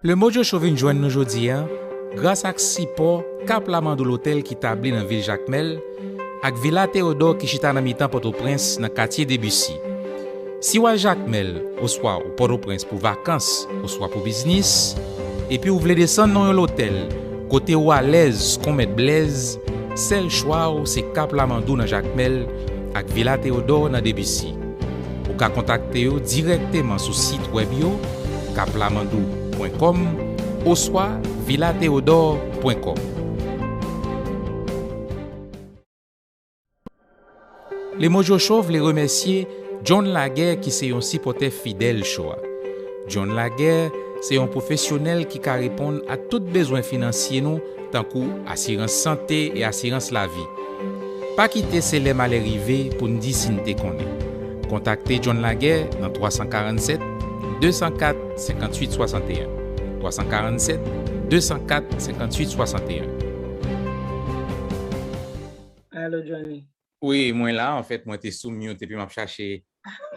Le Mojo Show vient joindre nous aujourd'hui grâce à support Cap Lamandou l'hôtel qui établi dans la ville Jacmel avec Villa Théodore qui chita dans mi-temps Port-au-Prince dans le quartier Debussy. Si vous Jacmel, ou soit au Port-au-Prince pour vacances, ou soit pour business, et puis vous voulez descendre dans l'hôtel, côté ou à l'aise, qu'on met Blaise, seul choix c'est Cap Lamandou dans Jacmel avec Villa Théodore dans Debussy. Vous pouvez contacter directement sur le site web caplamandou.com ou soit villatheodore.com. Les Mojo Show voulait remercier John Laguerre qui est un supporter fidèle show. John Laguerre, c'est un professionnel qui peut répondre à tous les besoins financiers nous, tant que assurance santé et assurance la vie. Pas quitter ces les mal arrivés pour nous dire si nous te connaît. Contactez John Laguerre dans 347 204 58 61. 347 204 58 61. Allô, Johnny. Oui, moi là, en fait, moi, t'es sous mute et puis m'a cherché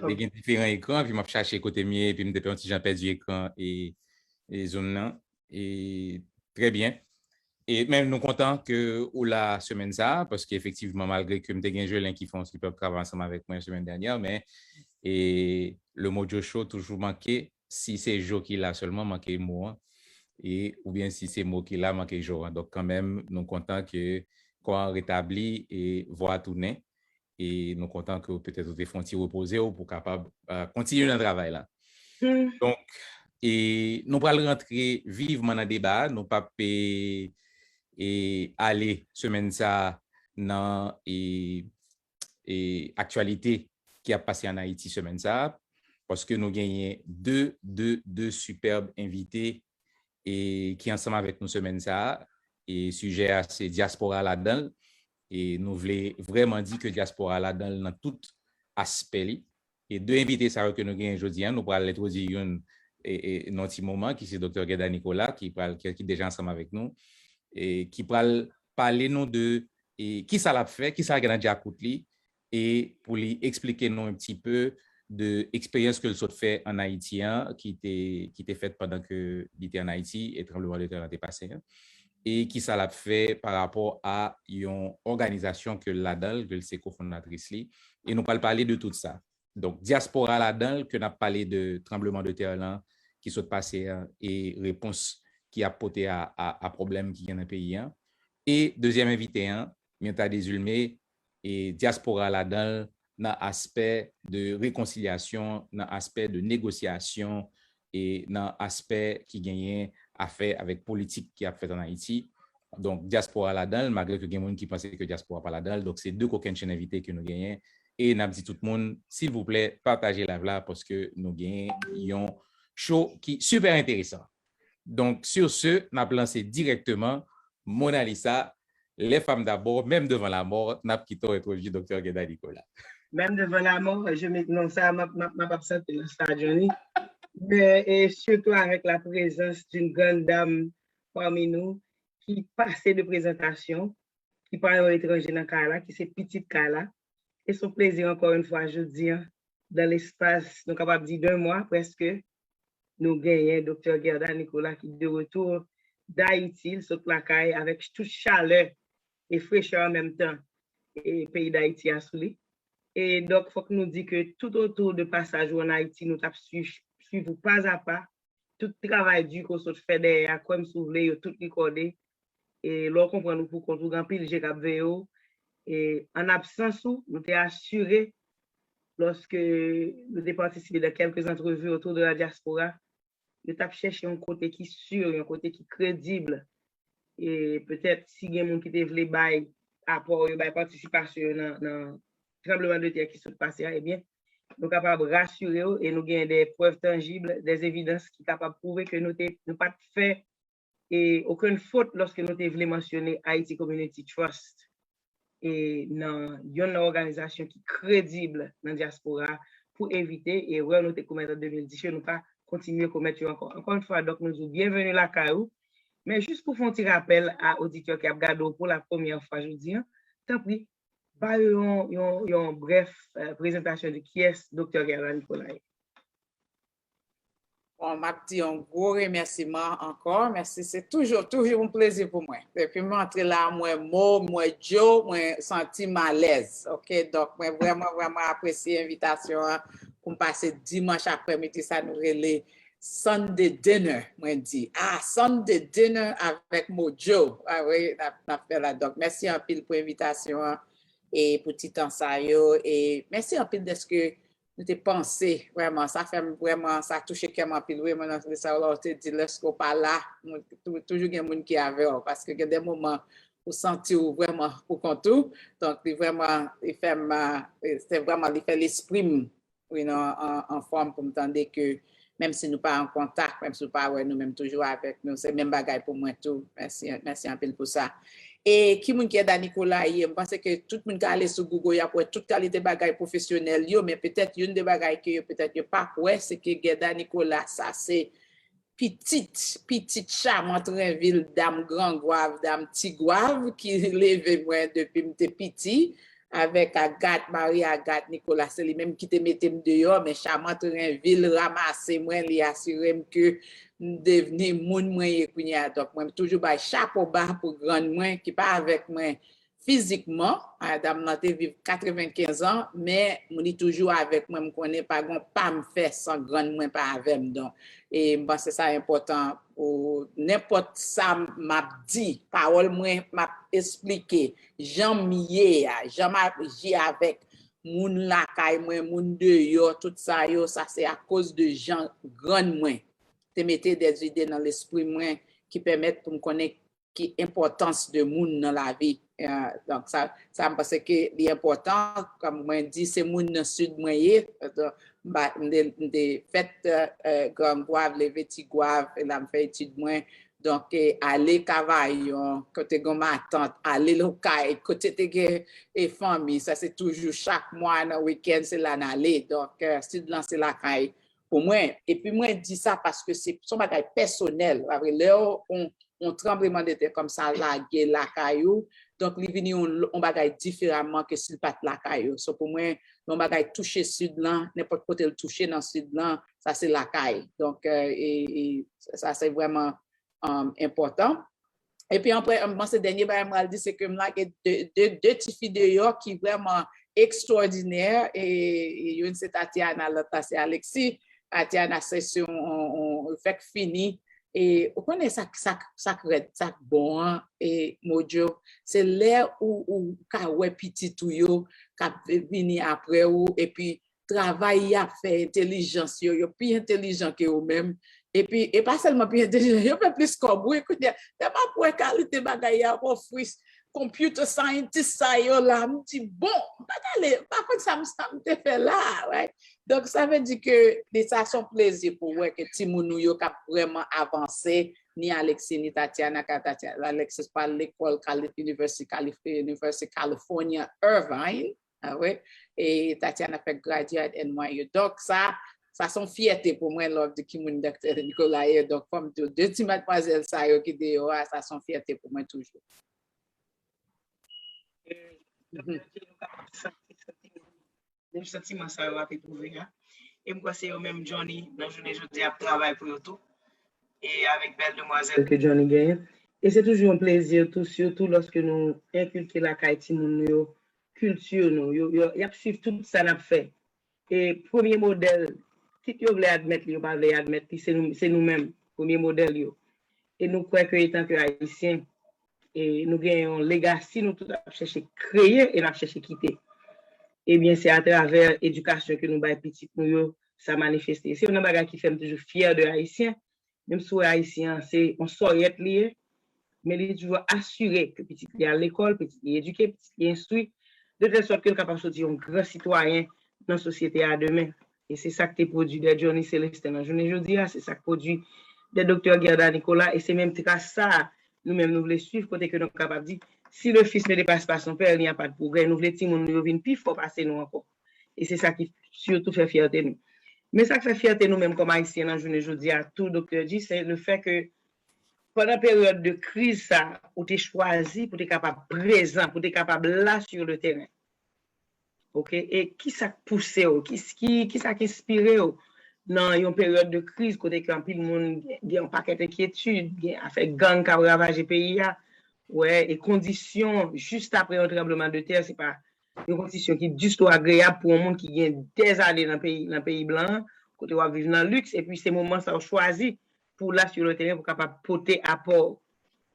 des différents écrans, puis m'a cherché côté mieux, puis m'étais un petit j'ai perdu écran et zone là. Et très bien. Et même nous contents que ou la semaine ça, parce qu'effectivement, malgré que m'étais gagné qui font qui peuvent travailler ensemble avec moi la semaine dernière, mais et le Mojo Show toujours manqué, si c'est jour qui l'a seulement manqué moi, et ou bien si c'est moi qui l'a manqué jour. Donc quand même, nous contents que qu'on rétablit et voir tourner. Et nous contents que peut-être vous avez reposer pour capable continuer le travail là. Donc, et nous allons rentrer vivement dans le débat, nous pas et aller semaine ça dans et actualité qui a passé en Haïti semaine ça, parce que nous gagnons deux superbes invités et qui ensemble avec nous semaine ça, et sujet c'est diaspora là-dedans, et nous voulons vraiment dire que diaspora là-dedans dans tout aspect. Et deux invités ça que nous gagnons aujourd'hui, nous allons introduire et dans un petit moment qui c'est Dr. Gueda Nicolas qui est déjà ensemble avec nous et qui parle parler nous de et qui ça l'a fait, qui ça a déjà coûté et pour lui expliquer nous un petit peu de l'expérience que le saut fait en Haïti qui était faite pendant que il était en Haïti et tremblement de terre a été passé et qui ça l'a fait par rapport à une organisation que l'ADAL, que c'est cofondatrice et nous allons parler de tout ça. Donc diaspora l'ADAL que n'a parlé de tremblement de terre là qui s'est passé et réponse qui a porté à problème qui est dans le pays. Et deuxième invité, Mienta Desulmé et diaspora là-dedans, dans l'aspect de réconciliation, dans l'aspect de négociation et dans l'aspect qui gagne à faire avec politique qui a fait en Haïti. Donc, diaspora là-dedans, malgré que il y a des gens qui pensent que diaspora pas là-dedans. Donc, c'est deux coquins chaîne invités que nous gagnons. Et nous dit tout le monde, s'il vous plaît, partagez la là parce que nous gagnons un show qui est super intéressant. Donc, sur ce, nous avons lancé directement Mona Lisa, les femmes d'abord, même devant la mort, nous avons quitté le docteur Gueda Nicolas. Même devant la mort, je m'étonne ça, m'a absente dans ça, Johnny. Mais et surtout avec la présence d'une grande dame parmi nous qui passait de présentation, qui parle à l'étranger dans Kala, qui c'est petite Kala. Et son plaisir encore une fois, je dis, dans l'espace, nous capable de dire 2 mois presque, nous gagnons Dr. Gueda Nicolas qui est de retour d'Haïti, ce placaille avec toute chaleur et fraîcheur en même temps, et pays d'Haïti a souli. Et donc, il faut que nous disions que tout autour de passage en Haïti, nous avons suivi pas à pas tout le travail dur qu'on se fait derrière, comme si vous voulez, tout recorder. Et là, on comprend nous pour qu'on trouve un pile GKVO. Et en absence, nous t'es assuré, lorsque nous avons participé de quelques entrevues autour de la diaspora, nous avons cherché un côté qui est sûr, un côté qui est crédible. Et peut-être si il y a des gens qui veulent bailler apport, bailler participation dans le tremblement de terre qui se passe, eh bien, nous sommes capables de rassurer et nous avons des preuves tangibles, des évidences qui sont capables de prouver que nous n'avons pas fait et aucune faute lorsque nous voulons mentionner Haiti Community Trust et dans une organisation qui est crédible dans la diaspora pour éviter et ouais, nous avons commis en 2010, nous pas continuer à commettre encore. Encore une fois, donc nous sommes bienvenus à la CAO. Mais juste pour faire un petit rappel à auditeurs qui ont regardé pour la première fois, je dis, tant pis, pas une bref présentation de qui est Dr. Gueda Nicolas. Bon, m'a dit un gros remerciement encore. Merci, c'est toujours un plaisir pour moi. Depuis m'entrer là, moi Joe, moi senti malaise. OK, donc moi vraiment apprécié l'invitation pour me passer dimanche après-midi ça nous relève Sunday dinner, moi dit. Ah, Sunday dinner avec Mojo. Ah oui, on a fait là. Donc merci un pile pour l'invitation et pour petit temps ça et merci un pile de ce que nous t'ai pensé, vraiment, ça fait vraiment, ça touche vraiment pile, vraiment, dans ça, on te dit, lorsqu'on parle là, toujours il y a des gens qui avaient, parce que il y a des moments où sentir vraiment pour contour, donc vraiment, c'est vraiment, il fait l'esprit, en forme pour m'entendre que, même si nous pas en contact, même si nous pas, nous-mêmes toujours avec nous, c'est même bagaille pour moi tout, merci un peu pour ça. Et qui moun qui est dans Nicolas, je pense que tout le monde qui allé sur Google, il y a toute qualité de bagaille professionnelle, mais peut-être une des bagailles que peut-être pas ouais, c'est que Geda Nicolas, ça c'est petite charmante ville dame grand goave, dame petit goave qui lève moi depuis m'étais petit avec Agathe, Marie Agathe Nicolas, c'est lui même qui te mettait dehors, mais charmante ville ramassé moi, lui assuré que devenir moun mwen kounya donc moi toujours ba chapeau bas pour grande moi qui pas avec moi physiquement madame n'a vivre 95 ans mais mon est toujours avec moi me connaît pas gon pas me faire sans grande moi pas avec donc et moi c'est ça important pour n'importe ça m'a dit parole moi m'a expliqué Jean Mier Jean m'agir avec moun la kay moi moun dehors tout ça yo ça c'est à cause de gens grande moi te mettez des idées dans l'esprit moi qui permettent pour me connaître qui importance de monde dans la vie donc ça me pense que l'important comme moi dit c'est monde dans sud moi bah des fait grand goave les petits goave et là me fait étude moi donc aller cavaillon côté gon ma tante aller local côté te et famille ça c'est toujours chaque mois dans week-end c'est là aller donc sud là c'est la caille pour moi et puis moi dis ça parce que c'est son bagage personnel après là on tremblement de terre comme ça la guerre la caillou donc il vini on bagage différemment que s'il pas la caillou so pour moi on bagage toucher sud là n'importe côté le toucher dans sud là ça c'est la caille donc et ça c'est vraiment important et puis après moi ce dernier bagage dit c'est que là deux petites filles dehors qui vraiment extraordinaire et une c'est Tatiana l'autre c'est Alexis Tatiana session on fait fini et on connaît ça bon et Mojo c'est l'air où ka ouais petit tout yo ka venir après ou et puis travail a fait intelligence yo plus intelligent que eux même et puis et pas seulement plus intelligent yo fait plus comme vous écoute pas pour qualité bagaille pour fils computer scientist ça yo là me dit bon pas contre ça me fait là ouais donc ça veut dire que ça son plaisir pour voir que Timoun yo cap vraiment avancer ni Alexis ni Tatiana Alexis par l'école University California Irvine ah ouais et Tatiana fait graduate NYU donc ça son fierté pour moi lors de Kimoun docteur Nicolas donc comme deux petites mademoiselles ça yo qui dehors ça son fierté pour moi toujours. Des sentiments ça va trouver et moi c'est au même Johnny dans journée jeudi à travail pour tout et avec belle demoiselle que Johnny gagne et c'est toujours un plaisir tout surtout lorsque nous inculquer la Haïti mon yo culture nous y a suivre tout ça n'a fait et premier modèle si tu voulais admettre yo pas voulait admettre c'est nous-mêmes premier modèle yo et nous croyons que étant que haïtien et nous gagnons legacy nous tout à chercher créer et n'a chercher quitter. Eh bien, c'est à travers l'éducation que nous baillons petit nous ça manifeste. C'est un bagage qui fait toujours fier de haïtien, même si haïtien c'est on saurait lié, mais il est toujours assuré que petit est à l'école, petit est éduqué, petit est instruit, de telle sorte qu'il est capable de sortir un grand citoyen dans la société à demain. Et c'est ça que produit des Johnny Célestin dans journée jeudi, c'est ça que produit des docteurs Gerda Nicolas et c'est même ça nous-mêmes nous voulons suivre côté que nous sommes capables de dire si le fils ne dépasse pas son père, il n'y a pas de progrès. Nous voulons dire nous venons plus faut passer nous encore. Et c'est ça qui surtout fait fierté nous. Mais ça qui fait fierté nous-mêmes comme haïtiens dans journée jeudi à tout docteur dit c'est le fait que pendant la période de crise ça où tu es choisi pour être capable présent, pour être capable là sur le terrain. OK et qui ça poussé qui ça qui inspiré dans une période de crise, côté qu'un pile monde a un paquet d'inquiétudes, a fait gang qui a ravagé le pays. Ouais, et conditions juste après un tremblement de terre, c'est pas une condition qui est juste agréable pour un monde qui vient des années dans le pays blanc, côté où vivre dans le luxe, et puis ces moments, ça a choisi pour là sur le terrain, pour capable porter apport.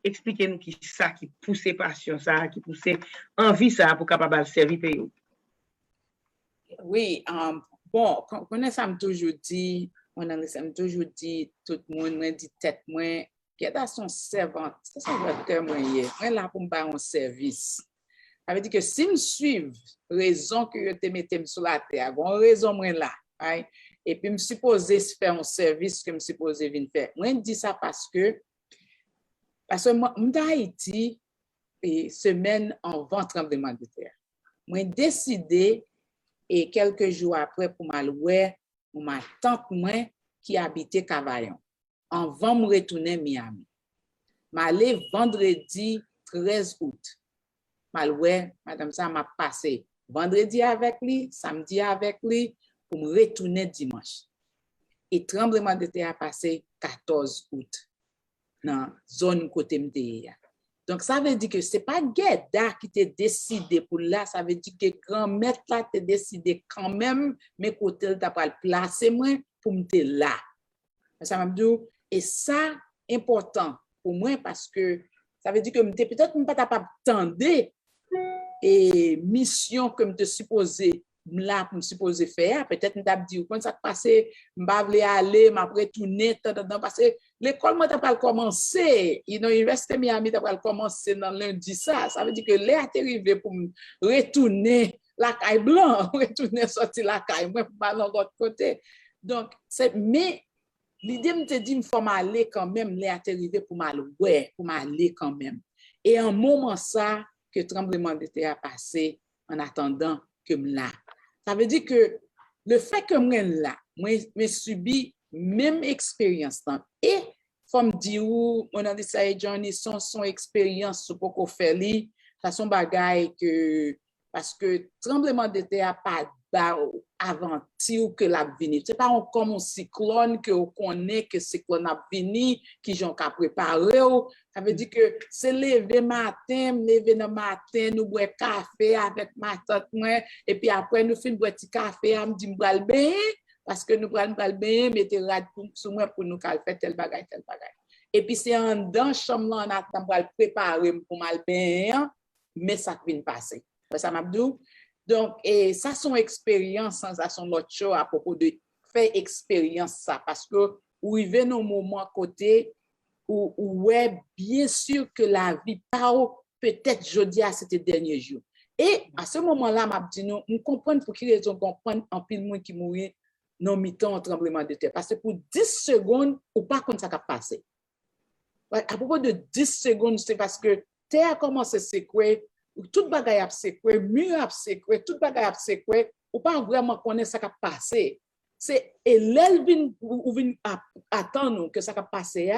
Expliquez-nous qui ça, qui pousse passion, ça, qui pousse envie, ça, pour capable servir le pays. Oui, bon, on ça me toujours dit, toujours dit, tout le monde me dit tête, moi, qui est son servante, c'est son cœur, moi, là pour me faire un service. Ça veut dire que si me suivent, raison que je te mette sur la terre, bon, raison, moi, là, right? Et puis me supposer faire un service que me supposer venir faire. Moi, je dis ça parce que moi, d'Haïti, semaine en vent tremblement de terre. Moi, décidé, et quelques jours après, pour ma tante moi qui habitait Cavaillon. En vent, me retourner Miami. M'allais vendredi 13 août. Madame ça m'a passé vendredi avec lui, samedi avec lui, pour me retourner dimanche. Et tremblement de terre a passé 14 août dans la zone côté m'déya. Donc, ça veut dire que ce n'est pas Guéda qui t'a décidé pour là, ça veut dire que grand-mère là t'a décidé quand même, mais côté t'a pas le placer moi pour me là. Ça m'a dit, et ça, important pour moi parce que ça veut dire que peut-être pas capable d'attendre et mission que me supposé là pour me supposer faire, peut-être m't'a dit quand ça passé m'pa vle aller m'a retourner parce que l'école moi t'a pas commencé, l'université Miami t'a pas commencé dans lundi ça veut dire que là t'es arrivé pour me retourner la caille blanc, retourner sortir la caille moi pas dans l'autre côté. Donc c'est mais l'idée me te dit me faut m'aller quand même là t'es arrivé pour m'aller quand même. Et en moment ça que tremblement de terre a passé en attendant que me là. Ça veut dire que le fait que moi là, moi subi même expérience et comme dit ou on a dit ça et Johnny son expérience pour qu'on fait li, ça son bagaille que parce que tremblement de terre pas aventure que la venir. C'est pas comme un cyclone que on connaît que cyclone a venir qui j'ont qu'à préparer. Ça veut dire que c'est lever matin, lever le matin, nous boire café avec ma tante moi et puis après nous fin boire petit café, elle me dit m'bral bien parce que nous bral bien mettez rad sur moi pour nous faire tel bagage. Et puis c'est en dans chambre là on attend pour préparer pour mal bien mais ça vient passer. Ça m'a dit. Donc, et ça, son expérience, ça, son autre chose à propos de faire expérience, ça, parce que, où il vient au moment à côté, où, ouais, bien sûr que la vie parle, peut-être jeudi à ces derniers jours. Et à ce moment-là, m'a dit, nous comprenons pour qui raison comprendre en pile monde qui mourit non mi-temps en tremblement de terre. Parce que pour 10 secondes, ou pas quand ça va passer. À propos de 10 secondes, c'est parce que terre a commencé à secouer, tout bagay ap sekwe, mur ap sekwe, tout bagay ap sekwe, ou pas vraiment connaître ça qui a passé. C'est l'elvin ou vin attendre que ça a passé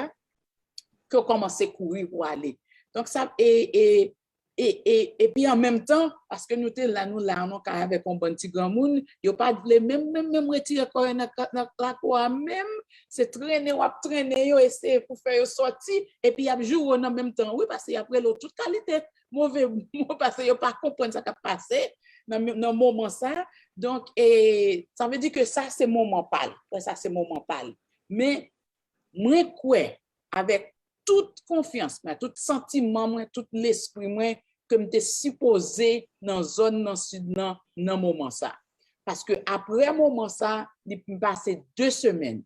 que commence à courir pour aller. Donc ça et puis en même temps parce que nous t'es là nous avec un bon petit grand monde, yo pas même retirer corps dans la quoi même, c'est traîner yo essayer pour faire sortir et puis y a jour en même temps. Oui parce que après l'autre toute qualité mauvais parce que yo pas comprendre ça qui a passé dans moment ça. Donc et ça veut dire que ça c'est moment pâle. Ça c'est moment pâle. Mais moi quoi avec toute confiance, tout sentiment, tout l'esprit que m'était supposé dans zone dans sud dans moment ça. Parce que après moment ça, il me passé 2 semaines.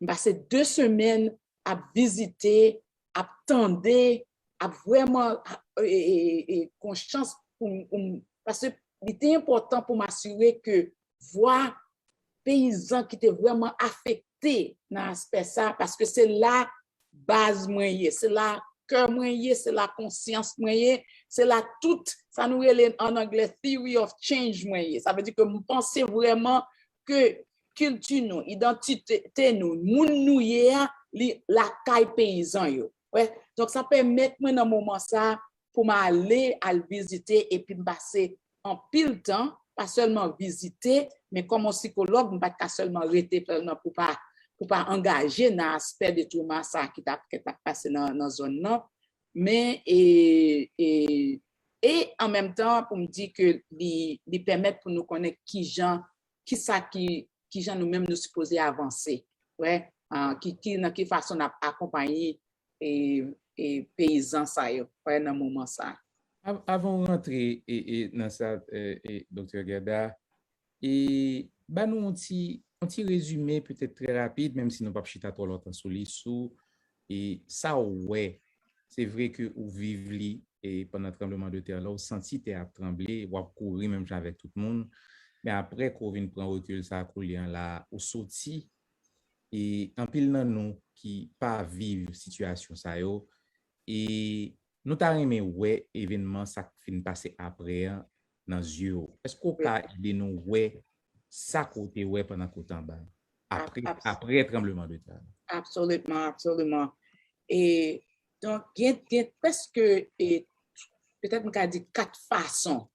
Me passé 2 semaines à visiter, à attendre, à vraiment conscience parce que il était important pour m'assurer que voir paysans qui étaient vraiment affectés dans l'aspect ça parce que c'est là base moyen, c'est la cœur moyen, c'est la conscience moyen, c'est la toute, ça nous relève en anglais theory of change moyen. Ça veut dire que nous pensons vraiment que culture nous, identité nous, moun nous la caille paysan yo. Ouais. Donc ça permet moi dans moment ça pour m'aller à le visiter et puis me passer en pile temps pas seulement visiter, mais comme un psychologue, nous pas seulement rester pour pas engager dans l'aspect de trauma ça qui t'a passé dans la zone là, mais et en même temps pour me dire que les permettre pour nous connaître qui gens nous-mêmes nous supposés avancer, ouais, qui façon d'accompagner et paysans ça yo, ouais, dans moment ça. Avant de rentrer dans ça, Dr. Gerda, et bah nous un petit résumé peut-être très rapide, même si nous pas chita trop longtemps sur les sous, et ça ouais, c'est vrai que vous vivez et pendant le tremblement de terre là, vous senti terre trembler, vous courir même avec tout le monde, mais après qu'on vient prendre recul ça couler là, au sorti et en pile nan nous qui pas vivre situation ça yo et nous t'a aimé ouais événement ça fin passer après dans yeux. Est-ce qu'on peut aider nous ouais ça côté ouais pendant côté en bas après tremblement de terre? Absolument. Et donc il y a presque peut-être on peut dire 4 façons.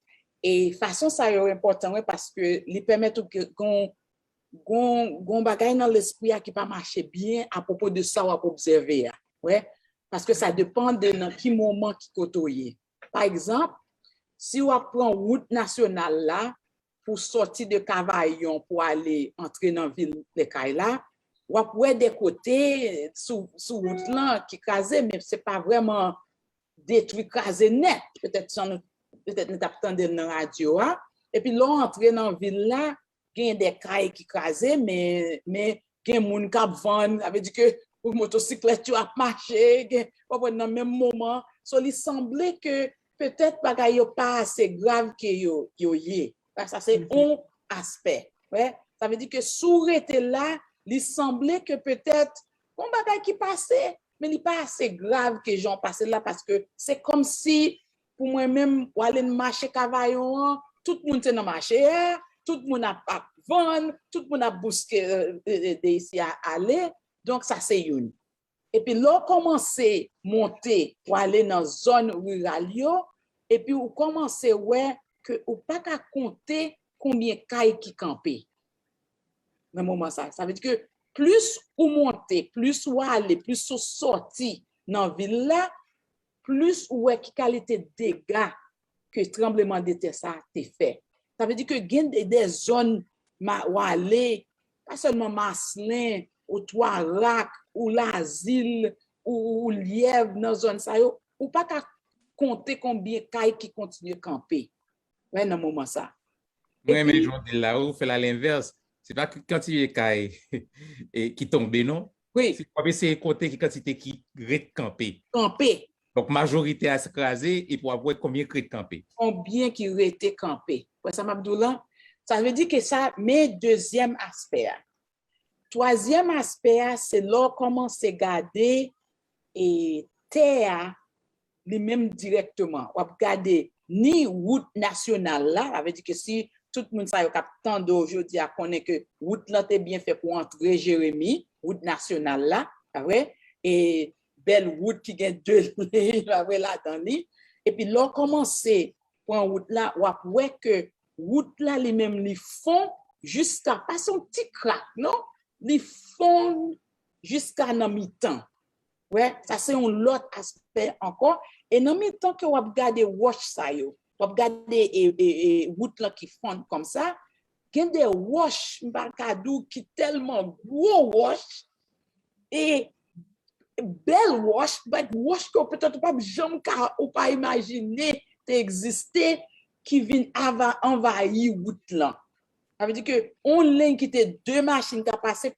Et façon ça est important ouais, parce que lui permettre qu'on bagaille dans l'esprit qui pas marcher bien à propos de ça ou à observer. Ouais, parce que ça dépend de dans quel moment qui côtoyer. Par exemple, si on prend route nationale là pour sortir de Cavaillon pour aller entrer dans ville de Kaila, ou après des côtés sous route là qui crasé mais c'est pas vraiment détruit crasé net, peut-être nous t'attendons dans la radio et puis là entrer dans ville là il y a des cailles qui crasent, mais il y a des gens qui vendent, ça veut dire que pour motocyclette, tu as marché, dans le même moment. So, il semblait que peut-être bagaille pas assez grave que yo y. Ça, c'est un aspect. Ouais? Ça veut dire que sous était là, il semblait que peut-être un bagaille qui passait, mais il n'est pas assez grave que j'en passais là parce que c'est comme si, pour moi-même, pour aller marcher cavaillon, tout le monde est dans le marché. Tout le monde a vendre, tout le monde a bousqué d'ici à aller. Donc, ça, c'est une. Et puis, là, on commence à monter pour aller dans la zone rurale. Et puis, on commence à voir que on pas qu'à compter combien de cailles qui campent. Dans le moment ça. Ça veut dire que plus on monte, plus on aller, plus on sorti dans la ville là, plus on voit qui qualité de dégâts que le tremblement de terre ça a été fait. Ça veut dire que il y a des zones où aller, pas seulement Maslin, ou Touarac, ou l'Asile, ou Lièvre, dans la zone ça, ou pas qu'à compter combien de cailles qui continuent à camper. Ouais, dans le moment ça. Oui, mais je dis là, on fait l'inverse. C'est pas que quand il y a des cailles qui tombent, non? Oui. C'est pas essayer de compter la quantité qui reste campé. Campé. Donc, majorité à s'écraser et pour avoir combien qui reste campé. Combien qui reste campé. Ça ça veut dire que ça met deuxième aspect. Troisième aspect, c'est là comment se garder et terre lui-même directement. On va garder ni route nationale là, ça veut dire que si tout le monde sait tant d'aujourd'hui à connaître que route là est bien fait pour entrer Jérémie, route nationale là, vrai? Et belle route qui gagne 2 lignes là-dedans. Et puis là, commencer pour une route là, on voit que route là, les mêmes les font jusqu'à pas son petit crack, non? Les font jusqu'à dans mi-temps. Ouais, ça c'est un autre aspect encore. Et dans mi-temps que on regarde wash ça yo, on regarde route là qui font comme ça, il y a des wash mbakadou qui tellement gros wash et belle wash, but wash que peut-être pas jamais ou pas imaginer d'exister qui vient envahir route là. Ça veut dire que on ligne qui était 2 machines qui a passé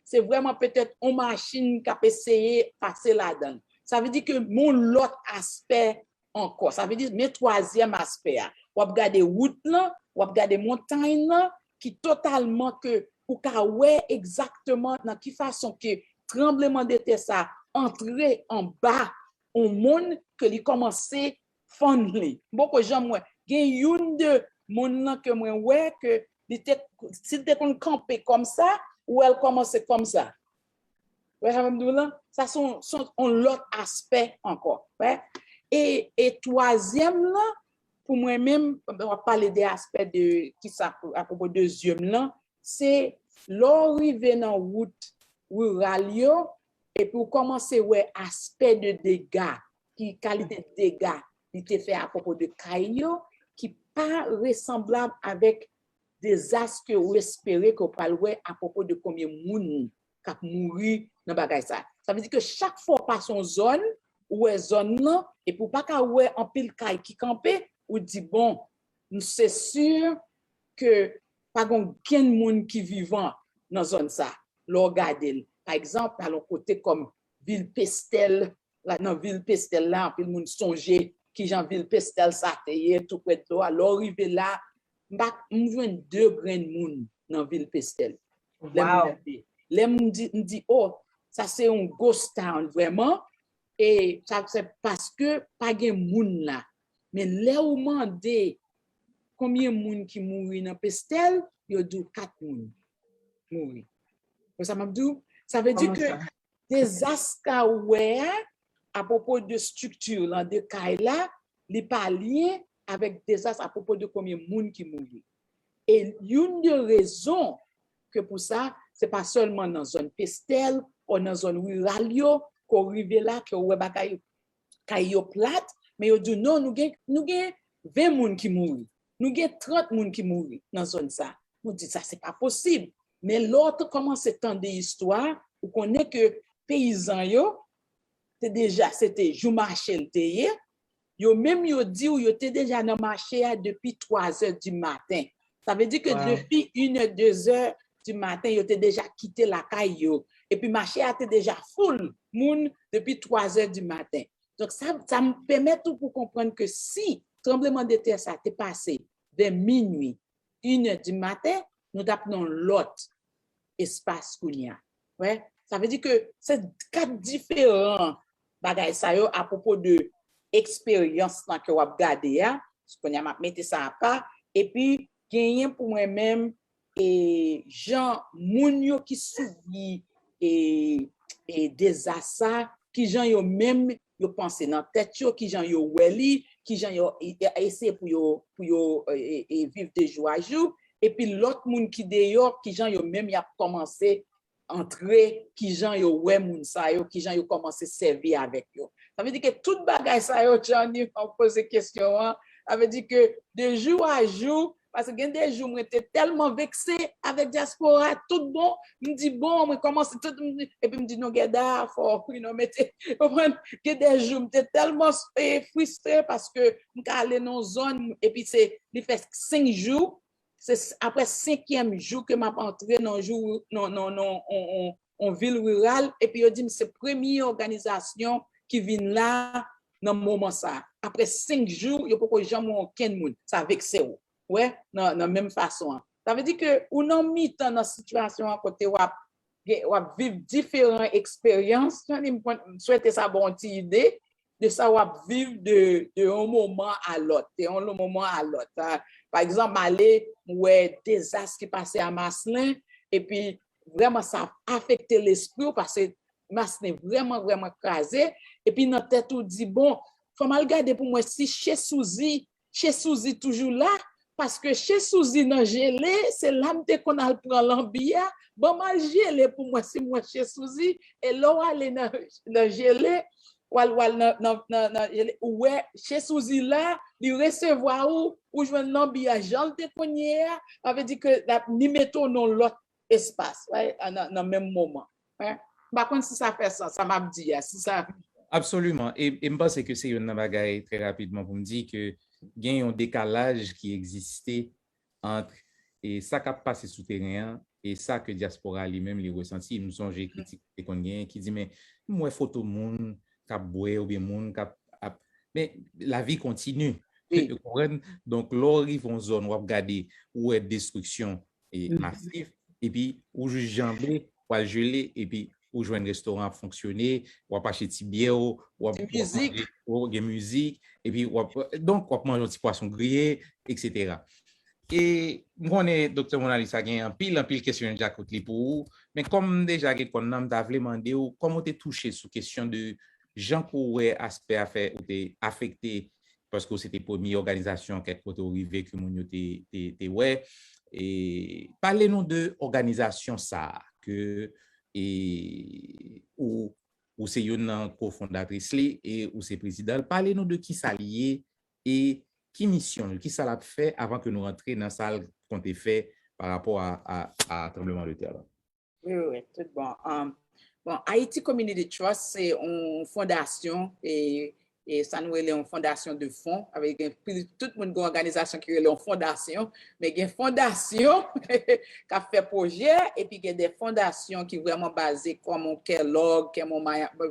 c'est vraiment peut-être une machine qui a essayé passer là-dedans. Ça veut dire que mon l'autre aspect encore, ça veut dire mes troisième aspect. On va regarder route là, on va regarder montagne là qui totalement que pour ouais exactement dans quelle façon que tremblement de terre ça entrer en bas au monde que il commencer fondler. Beaucoup de gens moi, il y a une de monde que moi ouais que si tu es campé comme ça, ou elle commence comme ça. Ouais, ça sont l'autre aspect encore. Ouais. Et troisième, là, pour moi-même, on va parler des aspects de qui ça à propos de deuxième là, c'est l'arrivée dans route rurale et pour commencer ouais aspect de dégâts, qui qualité de dégâts qui était fait à propos de Caillou qui pas ressemblable avec des astres que vous espérez qu'on parle à propos de combien de monde qui a mouru dans bagay ça. Ça veut dire que chaque fois par son zone ou zone là et pour pas qu'à ouais en pile caille qui camper ou dit bon, c'est sûr que pas aucun monde qui vivant dans zone ça. Regardez par exemple à l'autre côté comme ville Pestel là dans ville Pestel là puis le monde songer qui Jean ville Pestel ça tout près de l'eau alors arrivé là on joue deux grains de monde dans ville Pestel. Wow. Les me dit oh ça c'est un ghost town vraiment et ça c'est parce que pas de monde là mais là où mandé combien de monde qui mourit dans Pestel yo dit 4 monde mourir. Ça m'a dit ça veut dire que des ascaouer à propos de structure là de caille là les pas lié avec des astres à propos de combien de monde qui mourit. Et une des raisons que pour ça, c'est pas seulement dans zone Pestel ou dans zone rurale qu'on arrive là que ouais bagaille caillou plate, mais yo dit non nous gain 20 monde qui mourir. Nous gain 30 monde qui mourir dans zone ça. Nous dit ça c'est pas possible. Mais l'autre commence à entendre des histoires où connaît que paysans yo c'était jou marché le teye. Yo même yo dit ou yo était déjà dans marché depuis 3 heures du matin. Ça veut dire que depuis 1-2 heures du matin, yo était déjà quitté la caille yo. Et puis marché était déjà full moun depuis 3 heures du matin. Donc ça me permet tout pour comprendre que si tremblement de terre ça t'est passé vers minuit, 1 heure du matin, nous appelons l'autre espace kounya. Ouais, ça veut dire que c'est 4 différents bagay ça yo à propos de expérience là que vous regardez ya, ce qu'on a mettre ça à part et puis gagner pour moi-même et gens moun yo qui subi et des assa qui gens yo même yo penser dans tête yo qui gens yo weli qui gens yo essayer pour yo vivre de jour à jour et puis l'autre moun qui dehors qui gens yo même y a commencé entrer qui gens yo ouais moun sa yo qui gens yo commencé servir avec yo. Ça veut dire que toute bagaille ça yo Johnny on pose question ça veut dire que de jour à jour parce que des jours j'étais tellement vexé avec diaspora tout bon me dit bon me commence tout et puis me dit non gada faut non mettez comprendre que des jours j'étais tellement frustré parce que me aller dans zone et puis c'est il fait 5 jours c'est après 5e jour que m'a entré dans jour non en ville rurale et puis il dit c'est première organisation qui vient là dans moment ça après 5 jours il pas jamais aucun monde ça vexé ouais dans même façon ça veut dire que ou non mis dans situation à côté ou vivre différentes expériences je souhaite ça bonne idée de ça ou vivre de un moment à l'autre par exemple aller ouais désastre qui passait à Maslin et puis vraiment ça a affecté l'esprit parce que Maslin vraiment crasé et puis notre tête tout dit bon faut mal garder pour moi si chez Souzi toujours là parce que chez Souzi dans gelé c'est là qu'on a prend l'ambia bon mal gelé pour moi si moi chez Souzi et là aller dans gelé ouais chez Souzi là il recevoir ou joindre l'ambia Jean te connait ça veut dire que ni mettons dans l'autre espace ouais dans même moment hein par contre si ça fait ça m'a dit si ça absolument et je pense que c'est une bagaille très rapidement pour me dire que il y a un décalage qui existait entre et ça qui a passé souterrain et ça que diaspora lui-même les ressenti nous sont j'ai critiqué qu'on gagne qui dit mais moi photo monde cap boire ou bien monde cap mais la vie continue oui. Donc là arrive en zone où regarder où est destruction et massive et puis où je jambé ou gelé et puis ou jouer un restaurant fonctionner ou pas acheter petit bière ou musique ou de musique et puis donc on mange un petit poisson grillé etc. Et on est docteur Monalisa a un pile question déjà côté pour vous mais comme déjà qu'on a t'a demandé comment tu touché sur question de gens pour aspect affaire ou affecté parce que c'était la première organisation qui est arrivée que nous était ouais. Et parlez-nous de organisation ça que ou c'est une cofondatrice et ou c'est président. Parlez-nous de qui ça lié et qui mission, qui ça l'a fait avant que nous rentrions dans la salle qu'on a fait par rapport à tremblement de terre. Oui, tout bon. Bon, Haiti Community Trust, c'est une fondation et ça nous est une fondation de fonds avec tout le monde, une organisation qui est une fondation, mais il y a une fondation qui a fait projet et puis il y a des fondations qui sont vraiment basées comme Kellogg,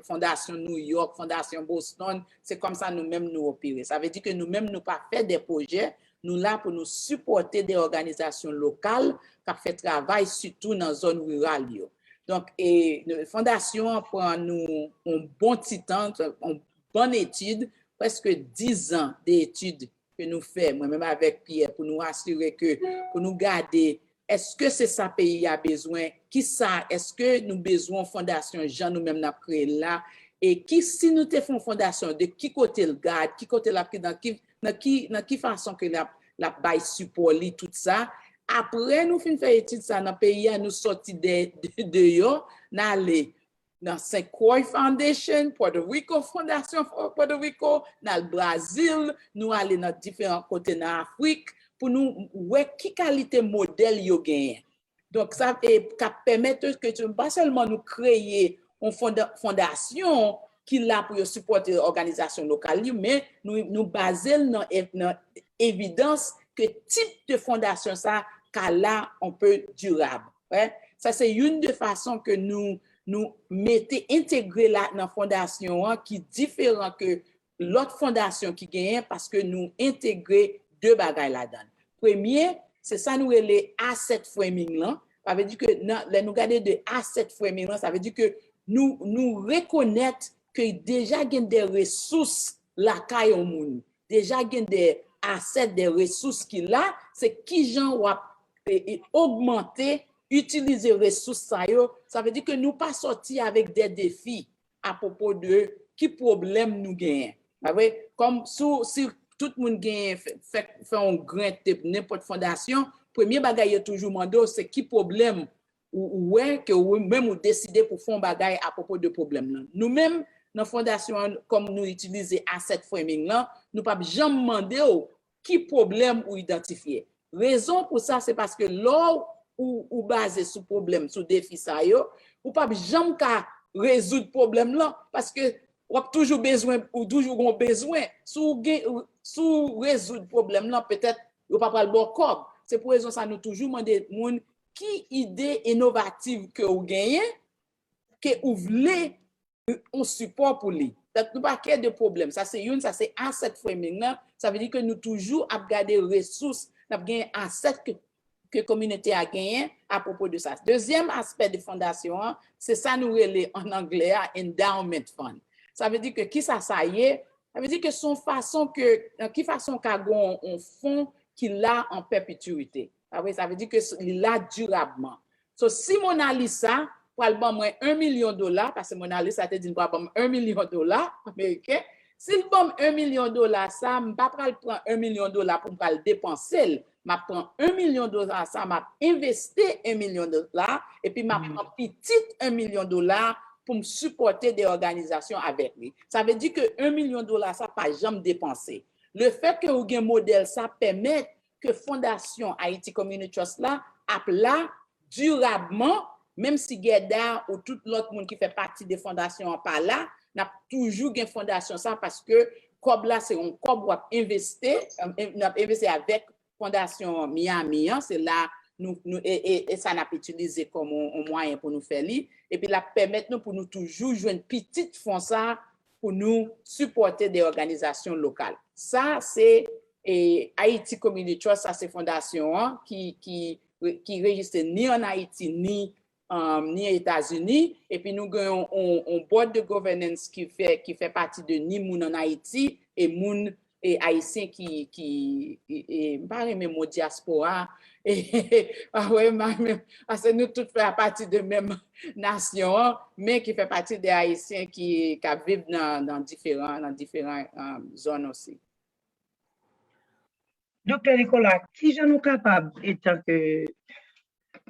Fondation New York, Fondation Boston. C'est comme ça nous-mêmes nous opérons. Ça veut dire que nous-mêmes nous pas fait des projets, nous là pour nous supporter des organisations locales qui fait travail surtout dans la zone rurale. Donc, la fondation prend nous un bon petit temps, une bonne étude, presque 10 ans d'études que nous faisons, moi-même avec Pierre, pour nous assurer que, pour nous garder, est-ce que c'est ça pays a besoin, qui ça, est-ce que nous besoin de fondation, Jean nous-mêmes n'a créé là, et qui, si nous te font fondation, de qui côté le garde, qui côté la dans qui façon que la bail support tout ça. Après, nous finissons faire étude ça dans le pays, nous sortis de yo, nous allons dans St. Croix Foundation, Puerto Rico Fondation Puerto Rico, dans le Brésil, nous allons dans différents côtés dans l'Afrique pour nous voir qui qualité modèle yo gagne. Donc, ça permet que pas seulement nous créer une fondation qui là pour supporter l'organisation locale, mais nous baser dans évidence que type de fondation ça là on peut durable. Ouais? Ça c'est une des façons que nous mettons intégré là dans la fondation qui est différent que l'autre fondation qui gagne parce que nous intégrons deux bagages là-dedans. Premier, c'est ça nous les asset framing là. Ça veut dire que nous garder de asset framing là, ça veut dire que nous reconnaître que déjà il y a des ressources là caille au monde. Déjà il y a des assets, des ressources qui là, c'est qui gens ou augmenter, utiliser les ressources ça veut dire que nous pas sortir avec des défis à propos de qui problème nous gagnons. Comme si tout le monde gagne fait un grain de n'importe fondation, premier bagage toujours mando c'est qui problème ou ouais que même ou décider pour faire un bagage à propos de problème. Nous-mêmes dans la fondation, comme nous utilisons asset framing là, nous pas jamais demander qui problème ou identifier. Raison pour ça, c'est parce que là ou basé sur problème, sur défi ça yo, ou pas jamais qu'à résoudre problème là parce que on a toujours besoin ou toujours besoin sous résoudre problème là peut-être ou pas le bon corps. C'est pour raison ça nous toujours demander moun qui idée innovative que vous gagnez que vous voulez on support pour lui. Donc, nous pas qu'il y ait de problème. Ça, c'est asset framing. Ça veut dire que nous toujours à garder ressources, nous avons gagné asset que la communauté a gagné à propos de ça. Deuxième aspect de fondation, c'est ça nous relève en anglais, endowment fund. Ça veut dire que qui ça y est, ça veut dire que son façon que, qui façon qu'a un fonds qui l'a en perpétuité. Ça veut dire que il l'a durablement. So, si mon a ça, pour le bon moins $1 million, parce que mon analyse a dit pour $1 million américain. S'il bon $1 million, ça, je ne vais pas prendre $1 million pour le dépenser. Je prends $1 million, ça, je investi $1 million et puis je prends petit $1 million pour me supporter des organisations avec lui. Ça veut dire que $1 million, ça ne pas jamais dépenser. Le fait que vous avez un modèle, ça permet que Fondation Haiti Community Trust là, là durablement, même si Geda ou tout l'autre monde qui fait partie des fondations pas là, n'a toujours une fondation ça parce que comme là c'est un comme investi avec Fondation Miami, c'est là et ça n'a pas utilisé comme un moyen pour nous faire li et puis la permettre nous pour nous toujours jouer une petite fonds ça pour nous supporter des organisations locales. Ça c'est Haiti Community Trust, ça c'est fondation qui registre ni en Haïti ni aux États-Unis et puis nous avons un board de governance qui fait partie de ni moun en Haïti et moun et haïtien qui pas même au diaspora et parce que nous tous faisons partie de même nation mais qui fait partie des haïtiens qui vivent dans différentes zones aussi. Docteur Nicolas, qui j'en nous capable, étant que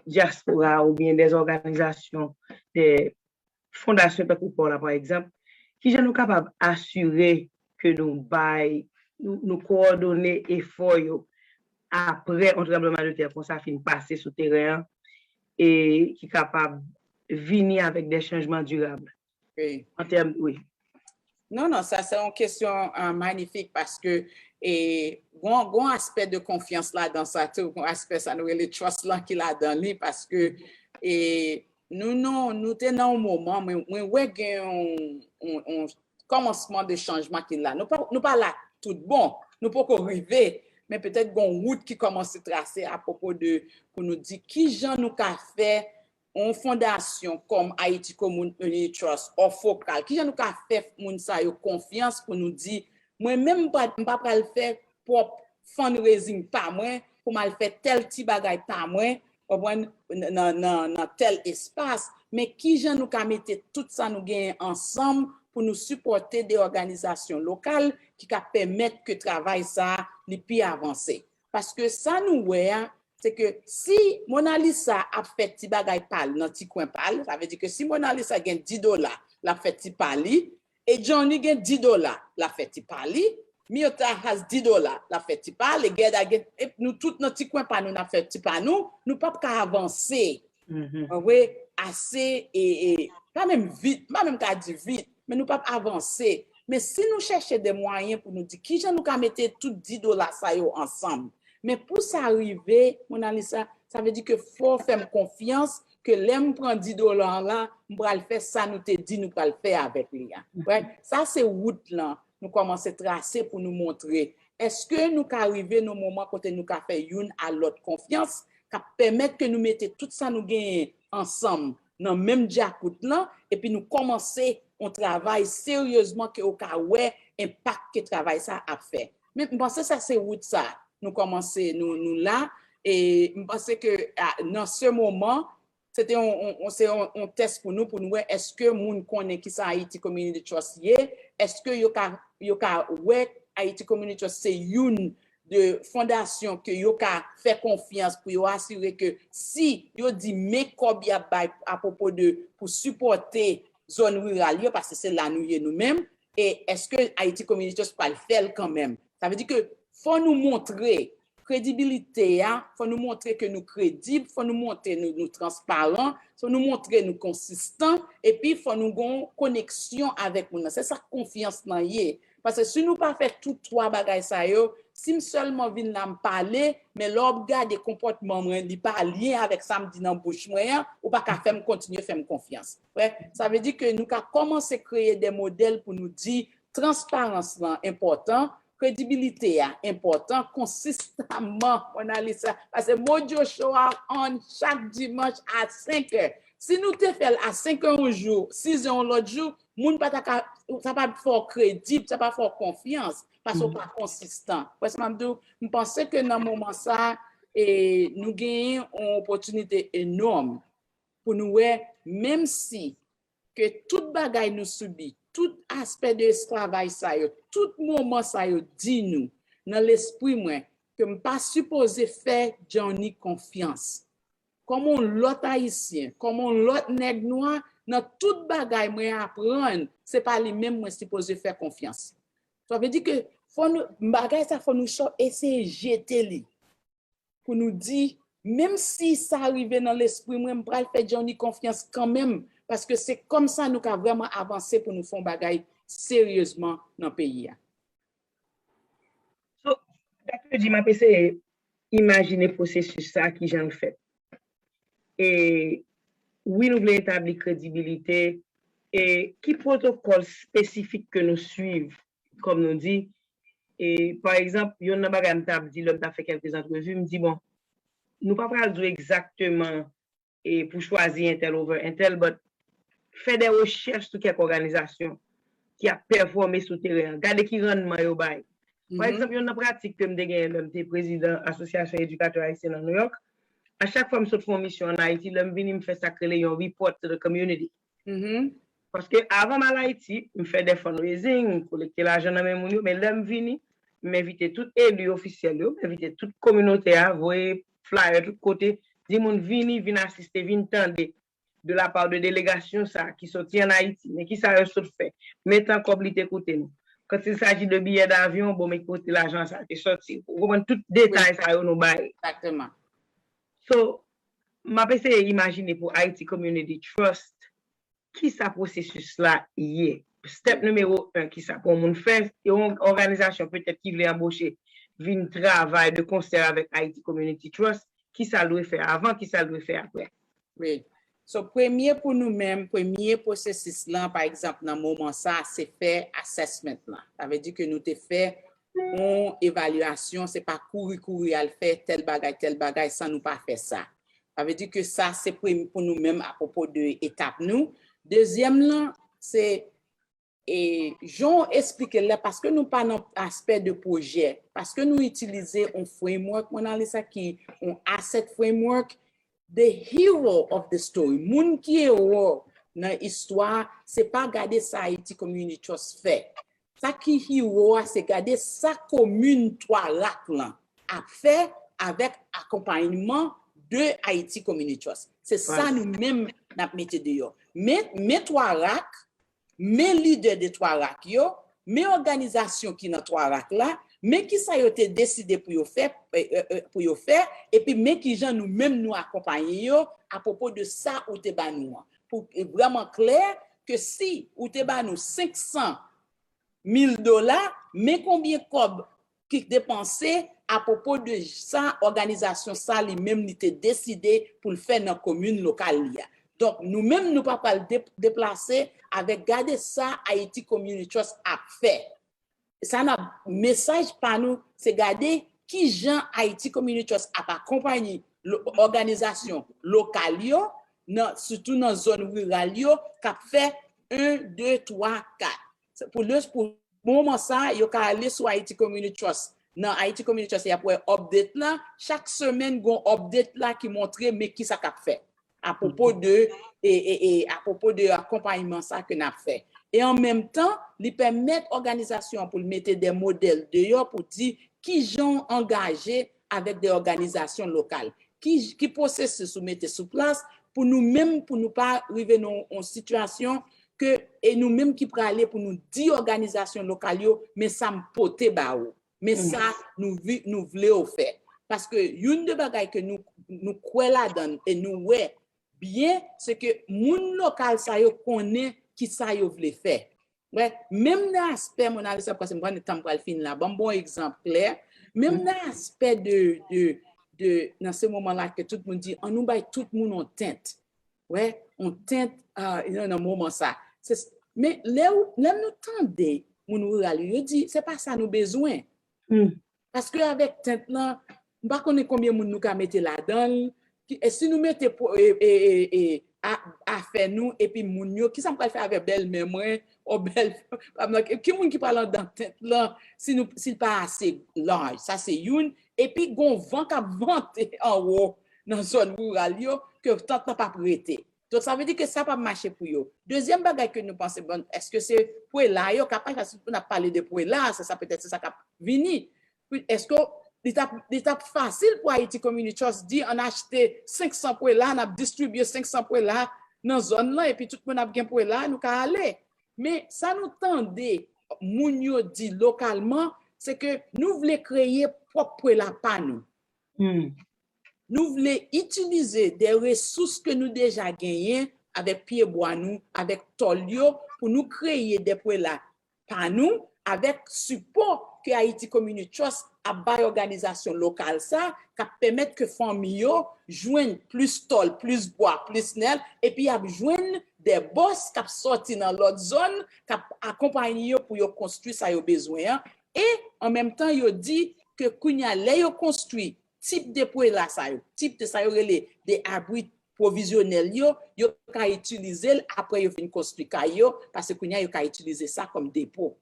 diaspora ou bien des organisations, des fondations par exemple, qui j'en nous capable d'assurer que nous coordonner efforts après un tremblement de terre, pour ça fin passer sur le terrain et qui est capable de venir avec des changements durables. Oui. En termes, oui. Non, ça c'est une question magnifique parce que bon aspect de confiance là dans ça, tout bon aspect ça nous le trust là qu'il a dans lui parce que nous tenons un moment mais ouais un commencement de changement qu'il a. Nous pas là tout bon, nous pas arriver mais peut-être une route qui commence à tracer à propos de pour nous dire qui gens nous qu'a fait une fondation comme Haiti Community Trust ou focal qui nous a fait moun sa yo confiance pour nous dire moi même pas le faire pour fundraising pas moi pour mal faire tel petit bagay pas moi dans tel espace mais qui gens nous a mettre tout ça nous gagner ensemble pour nous supporter des organisations locales qui permettent que travail ça les plus avancer parce que ça nous ouais c'est que si Mona Lisa a fait petit bagay pal dans petit coin pal, ça veut dire que si Mona Lisa gagne $10, la fait petit pali, et Johnny gagne $10, la fait petit pali, Miota has $10, la fait petit pali, et nous tout dans petit coin pal nous n'a fait petit pal nous pas qu'à avancer. Oui, assez et pas même vite, pas même qu'à dire vite, mais nous pas avancer. Mais si nous cherchons des moyens pour nous dire qui j'en nous qu'à mettre tout $10 ça yo ensemble. Mais pour ça arriver, Mona Lisa, ça veut dire que faut faire confiance que l'aime prend $10 là, on va le faire ça nous te dit nous pas le faire avec lui. Ouais, ça c'est route là, nous commencer tracer pour nous montrer est-ce que nous arriver nos moments quand nous ca faire une à l'autre confiance qui permettre que nous mettions tout ça nous gagner ensemble dans même diacout là et puis nous commencer on travaille sérieusement que au cas ouais impact que travail ça a fait. Mais je pense que ça c'est route ça. Nous commencer nous là et je pense que dans ce moment c'était un test pour nous voir est-ce que moun connaît qui ça Haiti Community Trust est-ce que yo ka ouais Haiti Community Trust c'est une de fondation que yo ka fait confiance pour yo assurer que si yo dit mais combien à propos de pour supporter zone rurale parce que c'est là nous-mêmes et est-ce que Haiti Community Trust pas le faire quand même ça veut dire que faut nous montrer crédibilité, faut nous montrer que nous crédibles, faut nous montrer nous transparents, faut nous montrer nous consistants et puis faut nous une connexion avec nous. C'est ça confiance nan yé. Parce que si nous pas fait tout trois bagages ça yo, si seulement vinn là me parler, mais l'autre garde des comportements moi li pas lien avec ça me dit dans bouche moi ou pas ka faire continuer faire confiance. Ouais, ça veut dire que nous ka commencer créer des modèles pour nous dire transparence là important. Crédibilité est important, consistamment, on a lu ça. Parce que Mojo show up on chaque dimanche à 5 heures. Si nous te faisons à 5 heures un jour, 6 heures l'autre jour, ça pas fort crédible, ça pas fort confiance, parce qu'on pas consistant. Parce que je pense que dans ce moment ça, nous gagnons une opportunité énorme pour nous, même si que toute bagaille nous subit, tout aspect de esclavage ça yo, tout moment ça yo dit nous dans l'esprit moi que me pas supposé faire Johnny confiance. Comme l'autre haïtien, comme l'autre nèg noir dans toute bagaille moi apprendre, c'est pas lui même moi supposé faire confiance. Ça veut dire que faut nous bagaille ça faut nous essayer jeter li pour nous dire même si ça arrive dans l'esprit moi me pas faire Johnny confiance quand même. Parce que c'est comme ça nous avons vraiment avancé pour nous faire bagaille sérieusement dans le pays. So, d'accord, je m'appelle imaginer le processus ça qui j'en fait. Et oui, nous voulons établir crédibilité et qui protocole spécifique que nous suivons, comme nous dit. Et par exemple, il y a un bagage dit l'homme t'a fait quelques entrevues, me dit bon, nous pas pas dire exactement et pour choisir un tel over un tel, but fait des recherches sur quelques organisations qui a performé sur le terrain. Regardez qui rendement yo bay. Par exemple, il y a une pratique que je président de l'association éducateur haïtien dans New York. À chaque fois que je fais une mission en Haïti, je me fais créer un report to the community. Parce que avant mal Haïti, je fais des fundraising, collecter l'argent dans mes mounions, mais là je viens, m'inviter tout élu officiel, m'inviter toute communauté à voyer flyer tout côté, di moun vini assister, vini tendre de la part de délégation ça qui sorti en Haïti, mais qui ça a fait, mettant comme écouter nous. Quand il s'agit de billets d'avion, bon, mais côté l'argent ça est sorti. Vous comprenez tout détail ça nous bail. Exactement. So, m'a essayé imaginer pour Haiti Community Trust qui ça processus là hier. Step numéro 1 qui ça pour moun faire une organisation peut-être qui veut embaucher vin travail de concert avec Haiti Community Trust, qui ça doit faire avant, qui ça doit faire après. Oui. So, premier pour nous-mêmes, premier processus là, par exemple, dans le moment ça, c'est faire assessment là. Ça veut dire que nous te fait une évaluation, c'est pas courir à le faire tel bagage, sans nous pas faire ça. Ça veut dire que ça, c'est pour nous-mêmes à propos de l'étape nous. Deuxième là, c'est et j'en explique là parce que nous pas dans aspect de projet, parce que nous utilisons un framework, on a ça qui un asset framework, the hero of the story, moun qui est héros dans l'histoire, c'est pas garder ça Haiti Community Trust fait. Ça qui héros, c'est garder sa commune Trois-Lacs là à faire avec accompagnement de Haiti Community Trust. C'est ça nous-mêmes n'a mis dehors. Mais Trois-Lacs, mes leaders de Trois-Lacs yo, mes organisations qui dans Trois-Lacs là, mais qui ça yo te décidé pour yo faire et puis mais qui gens nous-mêmes nous accompagner yo à propos de ça ou te ba nous pour vraiment clair que si ou te ba nous $500,000, mais combien cob qui dépensé à propos de ça organisation ça lui-même li te décidé pour le faire dans commune locale là. Donc, nous-mêmes, nous ne pouvons pas le déplacer avec garder ça, Haiti Community Trust a fait. Ça n'a message par nous, c'est garder qui Jean Haiti Community Trust a accompagné l'organisation locale, surtout dans la zone rurale, qui a fait 1, 2, 3, 4. Pour le moment, ça, il y a aller sur Haiti Community Trust. Dans Haiti Community Trust, il y a pour update là. Chaque semaine, il y a un update là qui montre mais qui ça a fait. À propos de à propos de accompagnement ça que n'a fait et en même temps lui permettre organisation pour mettre des modèles dehors pour dire qui sont engagés avec des organisations locales qui processus soumettre sous place pour nous-mêmes pour nous pas arriver dans une situation que et nous-mêmes qui pour aller pour nous 10 organisations locales mais ça me poter baou mais ça nous voulons faire parce que une de bagaille que nous croit là-dedans et nous ouais bien, c'est que moun local ça yo connaît qui ça yo vle faire. Ouais, même dans l'aspect mon analyse parce que moi le temps pour le fin là, bon exemple clair, même dans l'aspect de dans ce moment-là que tout le monde dit on nous bail tout le monde en teinte. Ouais, on teinte dans un moment ça. Mais là nous tendez moun rural yo dit c'est pas ça nous besoin. Parce que avec teinte là, pas connaît combien moun nous ka mettre là-dedans. Et si nous mettons à faire nous et puis moun yo qui ça va faire avec belle mémoire ou belle qui moun qui parle dans tête là s'il pas assez large ça c'est une et puis gon vent qui vente en haut dans zone rurale yo que tant pas prêter donc ça veut dire que ça pas marcher pour yo. Deuxième bagage que nous pensons bon est-ce que c'est pour là yo capable parce qu'on a parlé de pour là ça peut-être c'est ça qui venir est-ce que l'étape facile pour Haiti Community Trust dit on a acheté 500 pour là, on a distribué 500 pour là dans la zone là et puis tout le monde a bien pour là, nous ka aller. Mais ça nous tendait, moun yo dit localement, c'est que nous voulons créer propre pour la pas nous. Nous voulons utiliser des ressources que nous déjà gagnées avec pied bois nous, avec tolio pour nous créer des pour là pas nous avec support que Haiti Community Trust a bay organisation locale ça qui permettre que famille yo joignent plus tol, plus bois, plus nel et puis a joindre des boss qui sorti dans l'autre zone qui accompagner pour yo construire ça yo besoin et en même temps yo dit que kounya lè yo construit type de pour là ça yo type de ça yo relé des abris provisionnels yo ka utiliser après yo fin construire kayo parce que kounya yo ka utiliser ça comme dépôt.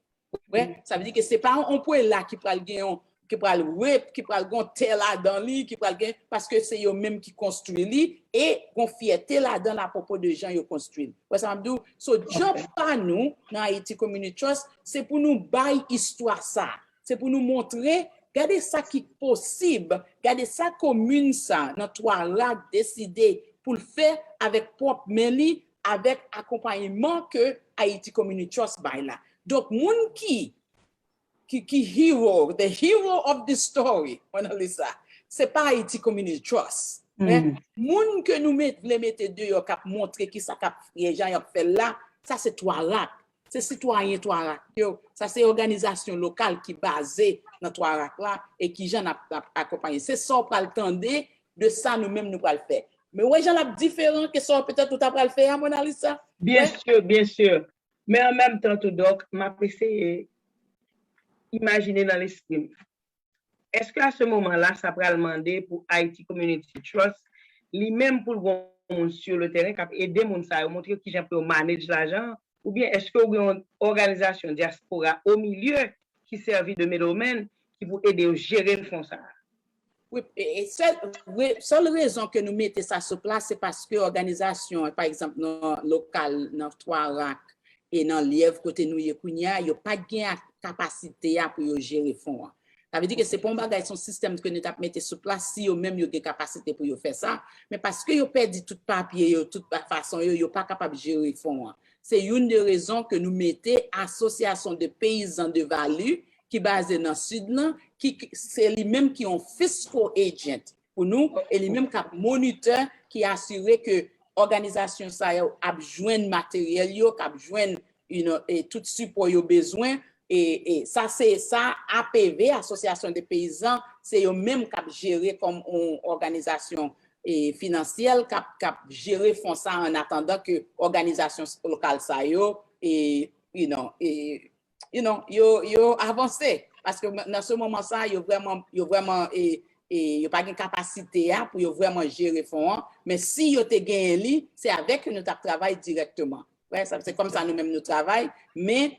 Ouais, ça veut dire que c'est pas un point là qui pral gagner qui pral web qui pral gon tel là dans li qui pral gagner parce que c'est eux même qui construit li et gon fierté là dans la propos de gens yo construit. Ouais ça me dit so job pas nous dans Haiti Community Trust c'est pour nous bail histoire ça. c'est pour nous montrer, regardez ça qui est possible, regardez ça commune ça, dans Trois-Lacs décidé pour le faire avec propre Meli, avec accompagnement que Haiti Community Trust by là. Donc, moun qui hero, the hero of the story, c'est pas Haiti Community Trust. Moun que nous mettons deux, yo cap montrer qui ça cap les gens ont fait là, ça c'est Trois-Lacs. C'est citoyen Trois-Lacs. Ça c'est organisation locale qui basée dans Trois-Lacs là et qui j'en a accompagné. C'est ça on le tendre de ça nous-mêmes nous pas le faire. Mais ouais, j'en ai différent que ça peut-être tout après le faire mon Alissa. Bien sûr. Mais en même temps tout donc m'a essayé imaginer dans l'esprit. Est-ce qu'à ce moment-là, ça pourrait demander pour Haiti Community Trust, lui-même pour le bon sur le terrain, qui aider mon ça, montrer qui j'ai pu manager l'argent, ou bien est-ce que vous avez une organisation diaspora au milieu qui servit de middleman qui vous aider à gérer le fonds ça? Oui, et seule raison que nous mettons ça sur place, c'est parce que l'organisation, par exemple, locale, dans Trois-Lacs et dans Lièvre, côté nous, il n'y a pas de capacité pour gérer le fonds. Ça veut dire que c'est pas un bagage, son système que nous avons mis sur place, si eux-mêmes ont des capacités pour faire ça, mais parce que ils perdent tout papier, toute façon, ils sont pas capables de gérer le fonds. C'est une des raisons que nous mettons association de paysans de Value, qui est basée dans le sud, qui c'est lui-même qui ont fiscal agent pour nous, et lui-même qui moniteur, qui assure que l'organisation ça a besoin de matériel, qui a besoin de tout support qu'ils ont besoin. Et ça, c'est ça, APV, Association des paysans, c'est eux-mêmes qui gèrent comme une organisation financière, qui gèrent font ça en attendant que l'organisation locale ça yo avancé. Parce que dans ce moment ça, il y a vraiment il n'y a pas de capacité pour vraiment gérer fonds. Mais si il y a gagné, c'est avec que nous travaillons directement. Ouais, c'est comme ça nous-mêmes nous travaillons. Mais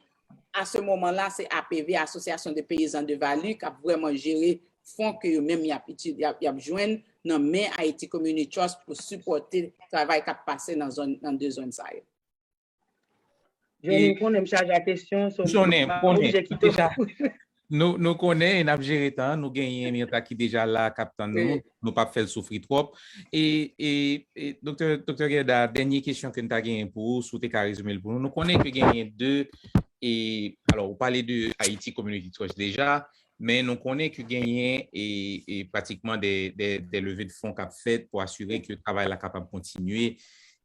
à ce moment-là, c'est APV, Association des paysans de Value, qui a vraiment géré fonds que eux-mêmes y a besoin dans mais Haiti Community Trust pour supporter le travail qui a passé dans deux zones. Je connais la question. Nous connaissons, nous avons géré tant, nous gagnons qui déjà là, capitaine, nous pas fait souffrir trop. Et docteur Gueda, dernière question que nous avons gagné pour vous, sous tes résumé pour nous. Nous connaissons que gagner deux. Et alors, vous parlez de Haiti Community Trust déjà, mais nous connaissons que gagner et pratiquement des levées de fonds qu'a fait pour assurer que le travail est capable de continuer.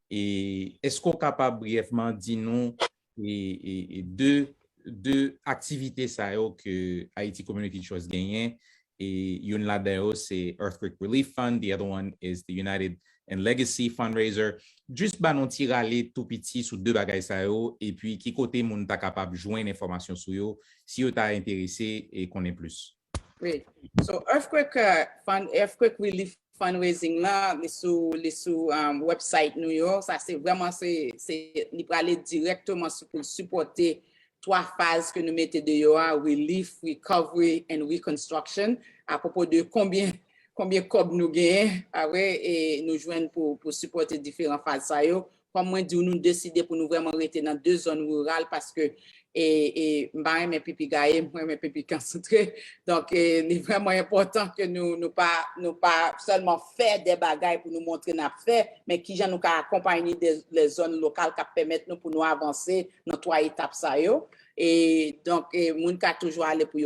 Et est-ce qu'on est capable brièvement dire nous deux activités ça que Haiti Community Trust gagne et une là-dedans c'est Earthquake Relief Fund, the other one is the United and Legacy Fundraiser. Juste nous tirer tout petit sur deux bagages ça et puis qui côté moun ta capable de joindre information sur yo si vous t'as intéressé et connaît plus. Oui. So Earthquake Relief Fundraising là sur website New York, ça c'est vraiment c'est il peut aller directement pour supporter trois phases que nous mettons de yoa, relief, recovery and reconstruction à propos de combien cob nous gagnons et nous joignons pour supporter différentes phases ça yo. Comme moi dit nous décider pour nous vraiment rester dans deux zones rurales parce que moi mes pipi gaé moi mes pipi concentré donc c'est vraiment important que nous pas seulement faire des bagages pour nous montrer n'a fait mais qui nous accompagner les zones locales qui permettent nous pour nous avancer dans trois étapes ça yo. Et donc moun ka toujours aller pour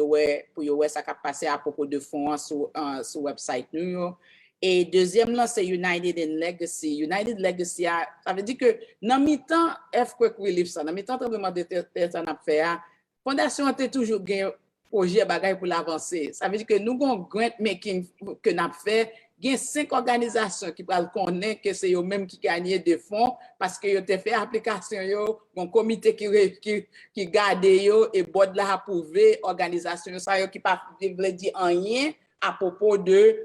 yo ça qui passé à propos de fonds sur website nous. Et deuxième là c'est United and Legacy. United Legacy ça veut dire que dans mi-temps Earthquake Relief ça dans mi-temps tremblement de terre ça n'a fait fondation a toujours gain projet bagay pour l'avancer. Ça veut dire que nous gon grant making que n'a fait gain 5 organisations qui parlent connaître que c'est eux même qui gagner des fonds parce que yo te fait application yo bon comité qui garde yo et board là approuvé organisation ça yo qui pas veut dire rien à propos de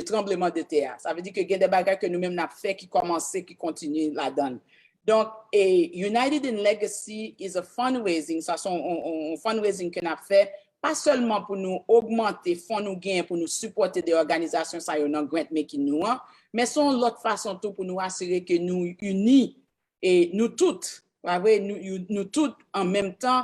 tremblement de terre. Ça veut dire que il y a des bagages que nous-mêmes n'a fait qui commençaient qui continuent là-dedans. Donc United in Legacy is a fundraising, ça sont un fundraising que n'a fait pas seulement pour nous augmenter fonds nous gain pour nous supporter des organisations ça yo dans grant making nous mais son l'autre façon tout pour nous assurer que nous unis et nous toutes nous toutes en même temps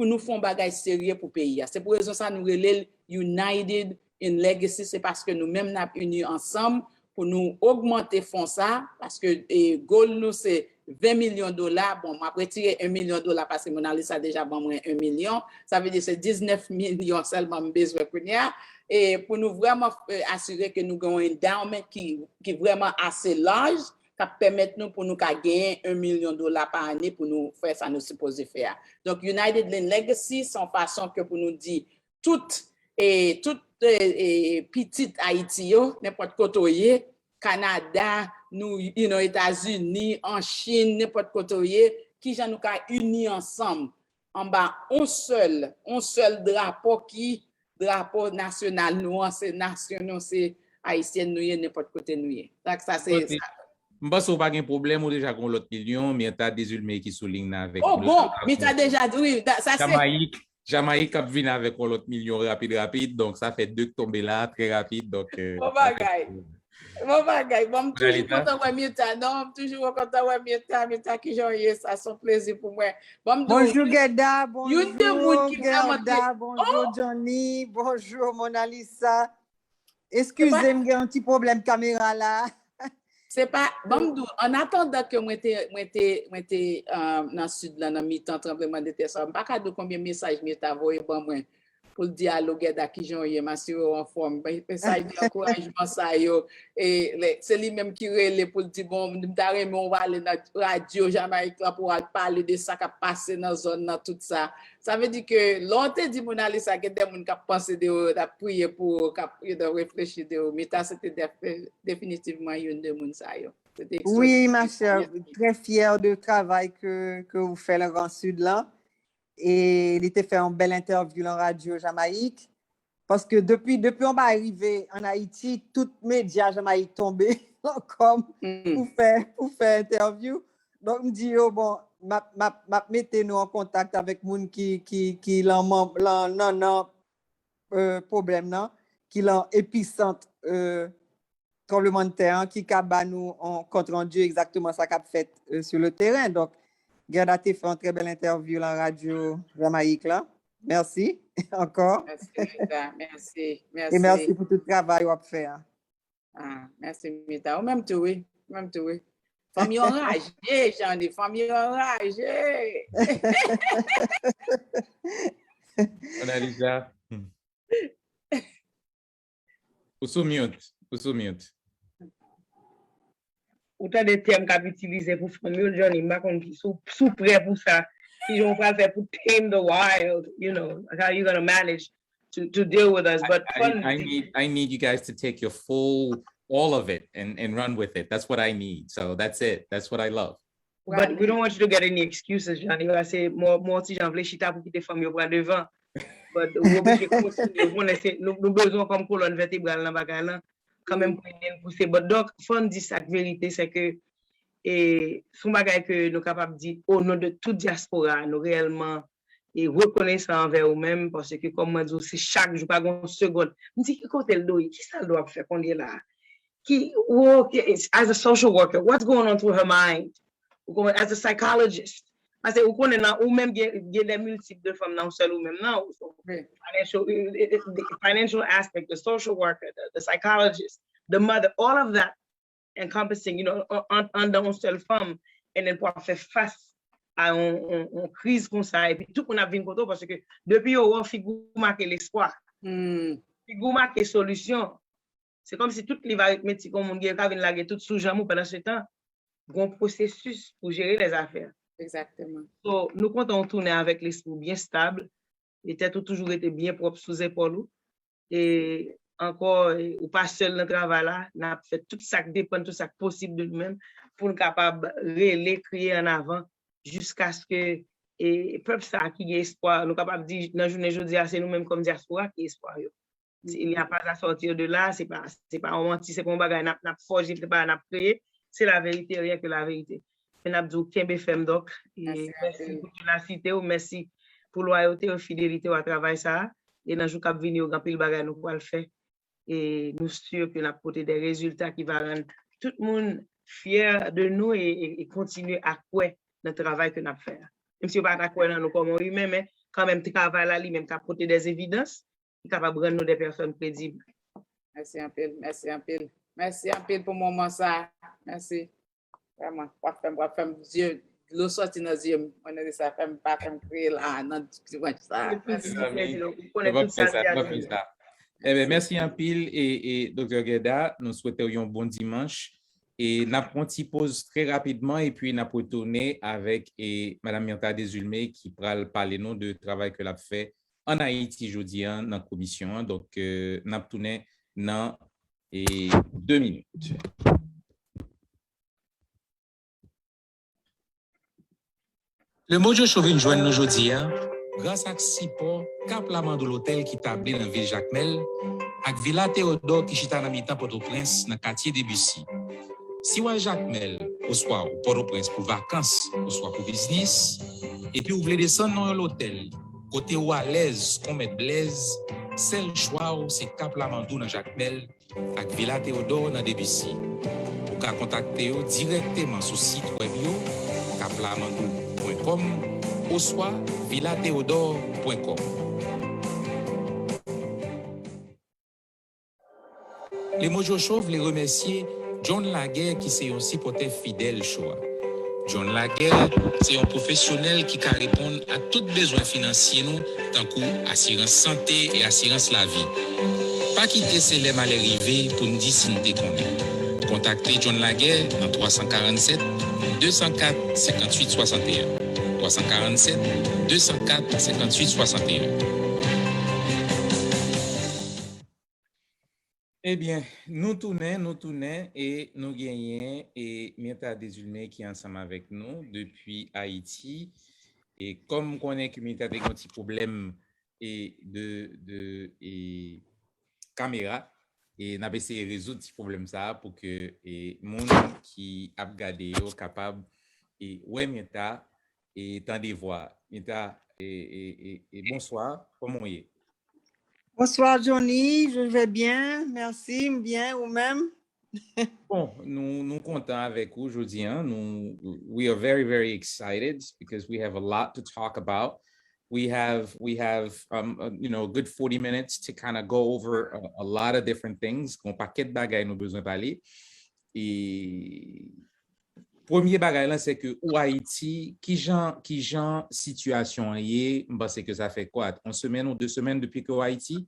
pour nous faire un bagage sérieux pour le pays. C'est pour raison ça nous relève United in Legacy, c'est parce que nous-mêmes nous unis ensemble pour nous augmenter fonds ça, parce que le goal nous c'est 20 millions de dollars. Bon, m'a retiré 1 million de dollars parce que mon analyse a déjà bon moins 1 million. Ça veut dire c'est 19 millions seulement besoin pour nous. Et pour nous vraiment assurer que nous avons un endowment qui est vraiment assez large, qui permet nous pour nous gagner 1 million de dollars par année pour nous faire ça nous supposé faire. Donc United in Legacy, c'est une façon que pour nous dire toute petite Haïti, n'importe côté, Canada, nous, États-Unis, en Chine, n'importe côté, qui nous unis ensemble en bas un seul drapeau drapeau national nous, c'est nation, c'est haïtien nous, n'importe côté nous. Donc ça c'est ça. Je pense qu'il n'y a pas de problème, ou déjà qu'on l'autre million, mais tu as des ulmés qui soulignent avec. Oh bon, mais tu as déjà dit, oui, ça c'est. Jamaïque a venu avec l'autre million rapide, donc ça fait 2 tombés là, très rapide. Donc, bon bagay. Bon, toujours content de Mita, non, toujours content de Mita qui j'ai ça, son plaisir pour moi. Bonjour Gerda, bonjour Gerda, bonjour Johnny, bonjour Mona Lisa. Excusez-moi, j'ai un petit problème caméra là. C'est pas bon en attendant que moi était dans le sud là dans mi-temps tremblement de terre ça pas cadeau combien de messages m'est envoyé bon moi pour le dialogue d'aki Jean-Yves m'assurer en forme message d'encouragement ça yo et c'est lui même qui relève pour dire bon on va aller dans radio Jamaïque là pour parler de ça qui a passé dans zone dans tout ça. Ça veut dire que longtemps dit mon aller ça que des monde qui penser de prier pour de réfléchir de mais ça c'était définitivement une de monde ça yo. Oui ma chère, très fière du travail que vous faites le Grand Sud là. Et il était fait une belle interview dans Radio Jamaïque parce que depuis on va arriver en Haïti, tout média Jamaïque tombé comme pour faire interview. Donc me dit bon mettez-nous en contact avec moun qui non problème non qui l'en épicentre tremblement de terre qui a nous en compte rendu exactement ça qu'a fait sur le terrain. Donc Gerda a fait une très belle interview dans la radio Jamaïque là. Merci encore. Merci. Et merci pour tout le travail que vous fait. Ah, merci Mita. Ou même tout oui. Famille enragée, j'en ai famille enragée. Analisa. Ou sous mute. Autant de termes qu'on utilise pour famille, Johnny, je suis sous prêt pour ça. Si on va faire pour tame the wild, you know, how you going to manage to deal with us. But I need you guys to take your all of it and run with it. That's what I need. So that's it. That's what I love. But we don't want you to get any excuses, Johnny. I say more si j'en voulais chita pour quitter famille au bras devant. But nous besoin comme colonne vertébrale dans bagage là. Quand même pour pousser. Donc, faut dire ça, la vérité, c'est que son bagage que nous sommes capables de dire au nom de toute diaspora, nous réellement reconnaissants envers nous-mêmes, parce que, comme moi, c'est chaque jour, pas une seconde. Je dis, côté le dos, qui ça doit faire qu'on est là? As a social worker, what's going on through her mind? As a psychologist, parce que vous connaissez ou même des multiples de femmes dans seul ou même non. The financial aspect, the social worker, the psychologist, the mother, all of that encompassing, you know, under une seule femme, et then pour faire face à une crise comme ça. Et puis tout le monde a vu une parce que depuis on figure marquer l'espoir, figure marquer solution. C'est comme si toutes les arithmétiques comme on dit, quand on a tout sous jambe pendant ce temps, un processus pour gérer les affaires. Exactement. So, nous comptons tourner avec l'esprit bien stable, et tête toujours été bien propre sous épaule. Et encore, ou pas seul dans le travail là, on a fait tout ça qui dépend, tout ça possible de nous-mêmes pour nous capables de crier en avant jusqu'à ce que et peuple ça qui ait espoir, nous capables de dire dans la journée aujourd'hui, c'est nous-mêmes comme diaspora qui espoir. Il n'y a pas à sortir de là, c'est pas un menti, c'est pas un bagage, n'a forgé, c'est pas n'a créé, c'est la vérité, rien que la vérité. On a dit Kembe Fem donc merci pour la cité ou merci pour loyauté ou fidélité au travail ça et dans jour cap venir au grand pile bagage nous pour le faire et nous sûr que n'a porter des résultats qui va rendre tout le monde fier de nous et continuer à croire dans le travail que nous fait. Même si on pas croire dans nous comme humains mais quand même travail là, lui-même, qui a porté des évidences, qui est capable de rendre nous des personnes crédibles. Merci un peu, merci un peu. Merci un peu pour le moment ça. Merci. Vraiment, pas faire Dieu, l'eau sorti dans les yeux, on a dit ça, pas faire créer là, non, tu vois ça. Eh bien, merci un pile et Dr. Gueda, nous souhaiterions un bon dimanche et nous avons une pause très rapidement et puis nous retourner avec Mme Myrta Desulmé qui va parler nous de travail que l'a fait en Haïti aujourd'hui dans la commission. Donc, nous retourner dans 2 minutes. Le Mojo Chauvin joine nous aujourd'hui grâce à Sipo, Cap Lamandou l'hôtel qui tablé dans ville Jacmel, avec Villa Théodore qui chita dans mi-temps Port-au-Prince dans quartier Debussy. Si ou Jacmel, ou soit au Port-au-Prince pour vacances, ou soit pour business, et puis vous voulez descendre dans l'hôtel, côté ou à l'aise, qu'on met Blaise, seul choix c'est Cap Lamandou dans Jacmel, avec Villa Théodore dans Debussy. Vous pouvez contacter directement sur le site web caplamandou.com ou soit villatheodore.com. Les Mojo Chauve les remercier John Laguerre qui c'est un supporter fidèle choix. John Laguerre, c'est un professionnel qui peut répondre à tous les besoins financiers nous, tant que assurance santé et assurance la vie. Pas quitter ces les mal arrivés pour nous dire si nous déconnons. Contactez John Laguerre dans 347 204 58 61. 347 204 58 61. Eh bien, nous tournons et nous gagnons et Myrta Desulmé qui est ensemble avec nous depuis Haïti. Et comme on connaît que Myrta a des petits problèmes de caméra, et nous avons essayé de résoudre ce problème ça pour que les gens qui ont regardé soient capables et ouais Myrta et tant de voir. Myrta et bonsoir, comment est? Bonsoir Johnny, je vais bien, merci, bien vous-même. Bon, nous comptons avec vous aujourd'hui. We are very, very excited because we have a lot to talk about. We have a good 40 minutes to kind of go over a lot of different things. Un paquet de bagages nous besoin parler. Et premier bagage là, c'est que au Haïti, qui genre situation est, c'est que ça fait quoi? 1 semaine ou 2 semaines depuis que au Haïti?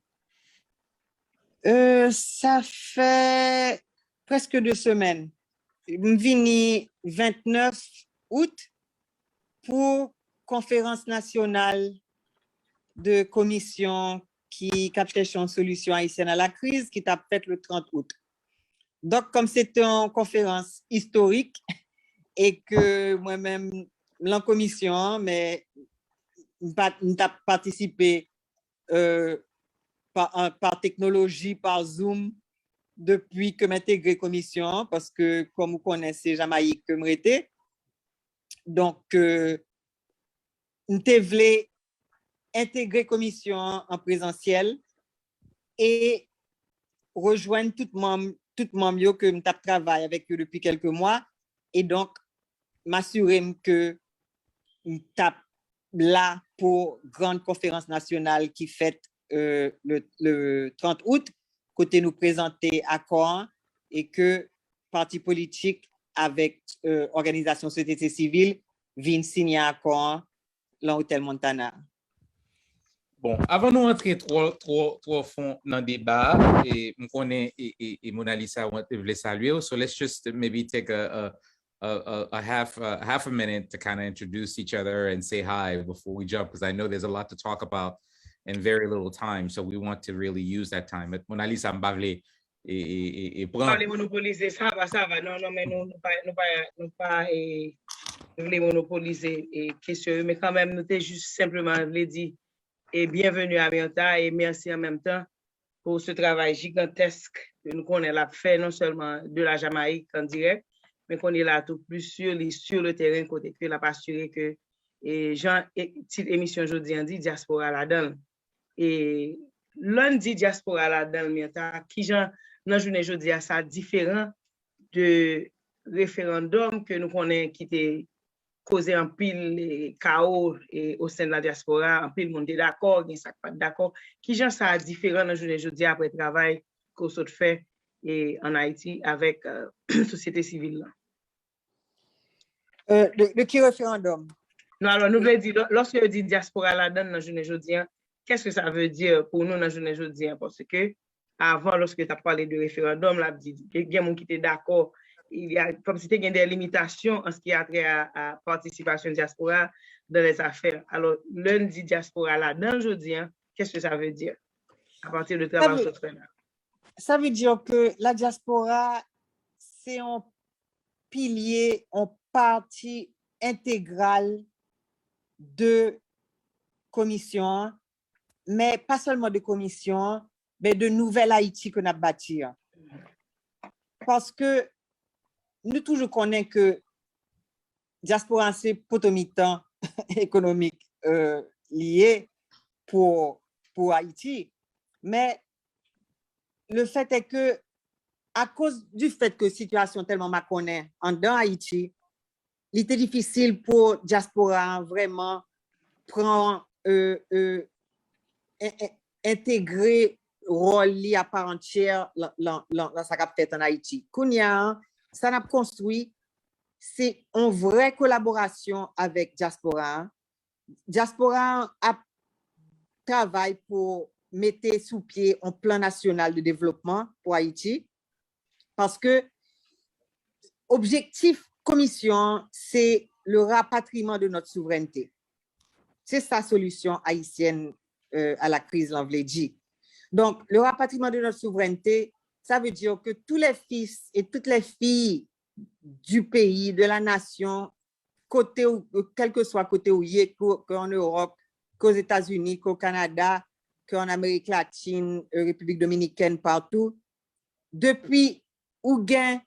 Ça fait presque 2 semaines. Je suis venu 29 août pour conférence nationale de commission qui cherche une solution haïtienne à la crise qui t'a fait le 30 août. Donc, comme c'était une conférence historique et que moi-même, en commission, mais j'ai participé par technologie, par Zoom, depuis que j'ai intégré commission, parce que, comme vous connaissez, Jamaïque que j'étais. Donc, je voulais intégrer commission en présentiel et rejoindre tout membre que je travaille avec eux depuis quelques mois et donc m'assurer que je tape là pour grande conférence nationale qui fête le 30 août, côté nous présenter accord et que parti politique avec organisation société civile viennent signer accord dans l'hôtel Montana. Bon, avant de rentrer trop fond dans le débat, et je connais et Mona Lisa voulait saluer, so let's just maybe take a half a minute to kind of introduce each other and say hi before we jump, because I know there's a lot to talk about in very little time, so we want to really use that time. But Mona Lisa m'bavle et prendre monopoliser ça va non mais nous pas voulons monopoliser et question, mais quand même nous t'ai juste simplement voulu dire et bienvenue à Myrta et merci en même temps pour ce travail gigantesque que nous connaissons la fait non seulement de la Jamaïque en direct, mais qu'on est là tout plus sur le terrain côté que la assuré que et Jean petite émission aujourd'hui on dit diaspora là-dedans et lundi diaspora là-dedans Myrta qui Jean dans journée aujourd'hui ça différent de référendum que nous connaissons qui était causé un pile chaos au sein de la diaspora, un pile monde d'accord, il ça pas d'accord. Qui gens ça différent dans journée jeudi après travail qu'on saute fait et en Haïti avec société civile là. De qui référendum? Non, alors nous voulons dire, lorsque on dit diaspora là-dedans dans journée jeudi, qu'est-ce que ça veut dire pour nous dans journée jeudi? Parce que avant, lorsque tu as parlé de référendum, là, il y a des gens qui étaient d'accord. Il y a comme si il y a des limitations en ce qui a trait à participation diaspora dans les affaires. Alors, lundi diaspora là, dans jeudi, qu'est-ce que ça veut dire à partir de travail sur ce là? Ça veut dire que la diaspora, c'est un pilier, une partie intégrale de commission, mais pas seulement de commission, mais de nouvelle Haïti qu'on a bâti. Parce que nous toujours connaissons que diaspora, c'est potomitan économique lié pour Haïti. Mais le fait est que, à cause du fait que la situation tellement ma connaît en dans Haïti, il était difficile pour diaspora vraiment prendre, intégrer rôle li à part entière dans sa fait en Haïti. Kounia, ça n'a construit, c'est une vraie collaboration avec diaspora. Diaspora a travaillé pour mettre sous pied un plan national de développement pour Haïti parce que objectif commission, c'est le rapatriement de notre souveraineté. C'est sa solution haïtienne à la crise, l'envie dit. Donc, le rapatriement de notre souveraineté, ça veut dire que tous les fils et toutes les filles du pays, de la nation, côté où, quel que soit côté où il est, qu'en Europe, qu'aux États-Unis, qu'au Canada, qu'en Amérique latine, République dominicaine, partout, depuis où gain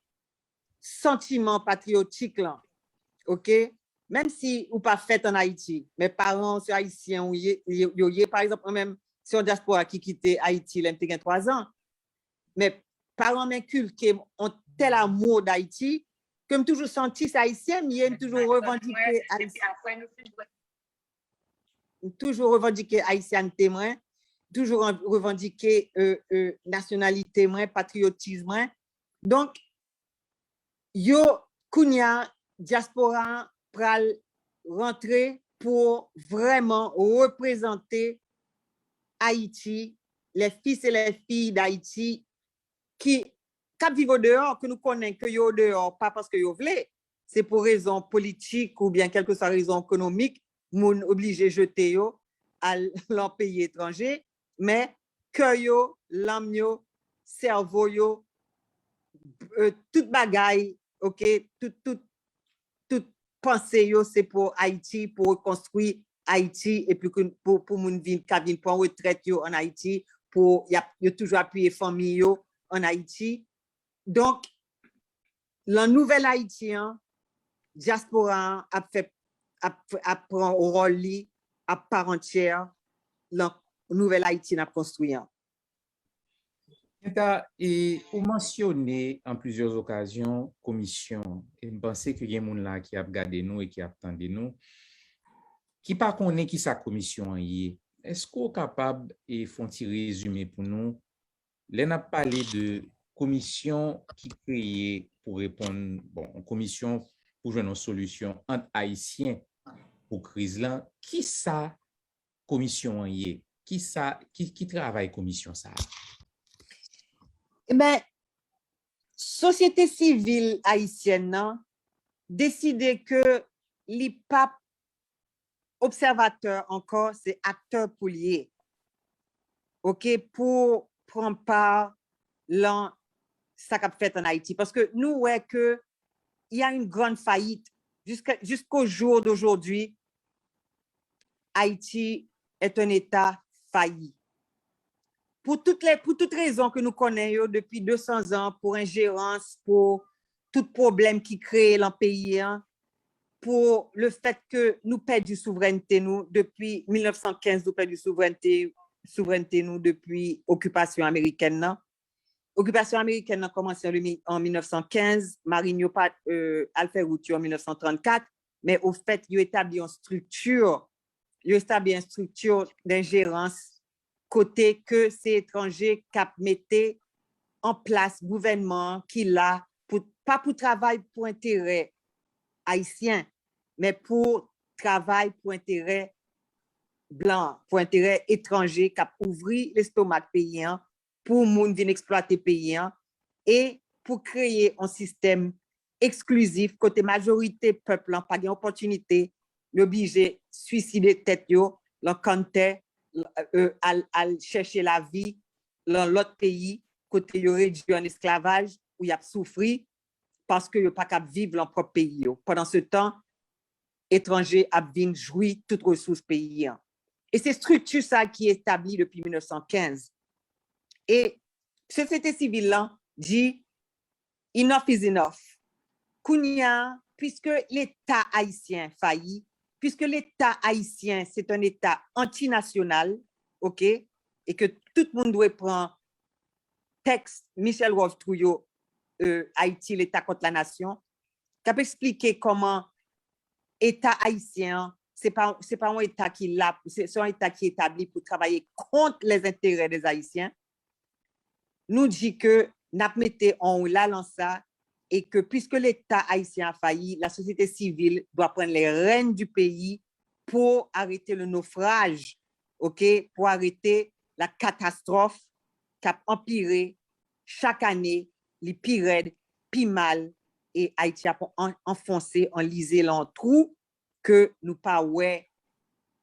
sentiment patriotique là, ok? Même si ou pas fait en Haïti, mes parents sont haïtiens, par exemple, même si on diaspora qui quittait Haïti, il y a 3 ans, mes parents m'inculquent ont tel amour d'Haïti que je toujours senti ça haïtien, mais je toujours revendiqué haïtien témoin, toujours revendiqué nationalité moins, patriotisme. Donc, yo kounya diaspora pral rentrer pour vraiment représenter Haïti, les fils et les filles d'Haïti qui vivent dehors, que nous connaissons que yo dehors, pas parce que yo voulez, c'est pour raison politique ou bien quelque soit raison économique, moun obligé jeter yo à l'en pays étranger, mais que yo, l'âme yo, cerveau yo, toute bagaille, ok, toute pensée yo, c'est pour Haïti, pour reconstruire Haïti, et puis pour moun vin pour en retraite yo en Haïti, pour y a toujours appuyé famille yo en Haïti. Donc, la nouvelle haïtien, diaspora a prend au rôle à part entière, la nouvelle Haïti a construit. Et vous mentionnez en plusieurs occasions commission, et je pense que il y a des gens là qui a regardé nous et qui attendent nous, qui pas connaît qui sa commission est. Est-ce qu'on est capable et font un résumé pour nous? Là, on a parlé de commission qui créée pour répondre, une commission pour jouer une solution entre Haïtiens pour crise là. Qui sa commission est? Qui travaille commission ça? Eh bien, société civile haïtienne décide que les papes observateurs encore, c'est acteurs pouliers, ok, pour prendre part dans ça qu'a fait en Haïti. Parce que nous, ouais, que il y a une grande faillite jusqu'au jour d'aujourd'hui. Haïti est un État failli. Pour toutes raisons que nous connaissons depuis 200 ans, pour ingérence, pour tout problème qui crée dans le pays, pour le fait que nous perdons souveraineté, nous, depuis 1915, nous perdons souveraineté, nous, depuis l'occupation américaine. L'occupation américaine a commencé en 1915, Marino Alfer Routier en 1934, mais au fait, il établit une structure d'ingérence côté que c'est étranger qui mettait en place gouvernement qui l'a, pas pour travail pour intérêt haïtien, mais pour travail pour intérêt blanc, pour intérêt étranger, qui a ouvert l'estomac paysan pour moun vin exploiter paysan et pour créer un système exclusif côté majorité peuple n'a pas d'opportunité l'obligé suicider tête yo l'encanter à chercher la vie dans l'autre pays côté yo réduit en esclavage où y a souffert parce que yo pas capable vivre dans propre pays yo. Pendant ce temps étranger a vinn jouir toutes ressources pays. Et c'est structure ça qui est établie depuis 1915. Et société civile là dit enough is enough. Kounia, puisque l'État haïtien faillit, puisque l'État haïtien, c'est un État antinational, OK, et que tout le monde doit prendre texte Michel Rouvre-Trouillot, Haïti, l'État contre la nation, qui a expliqué comment l'État haïtien, c'est pas un État c'est un État qui est établi pour travailler contre les intérêts des Haïtiens, nous dit que n'a metté en la ça et que puisque l'État haïtien a failli, la société civile doit prendre les rênes du pays pour arrêter le naufrage, OK, pour arrêter la catastrophe qui a empiré chaque année, les pires, plus mal, et Haïti a enfoncé, enlisé dans le trou que nous pas ouais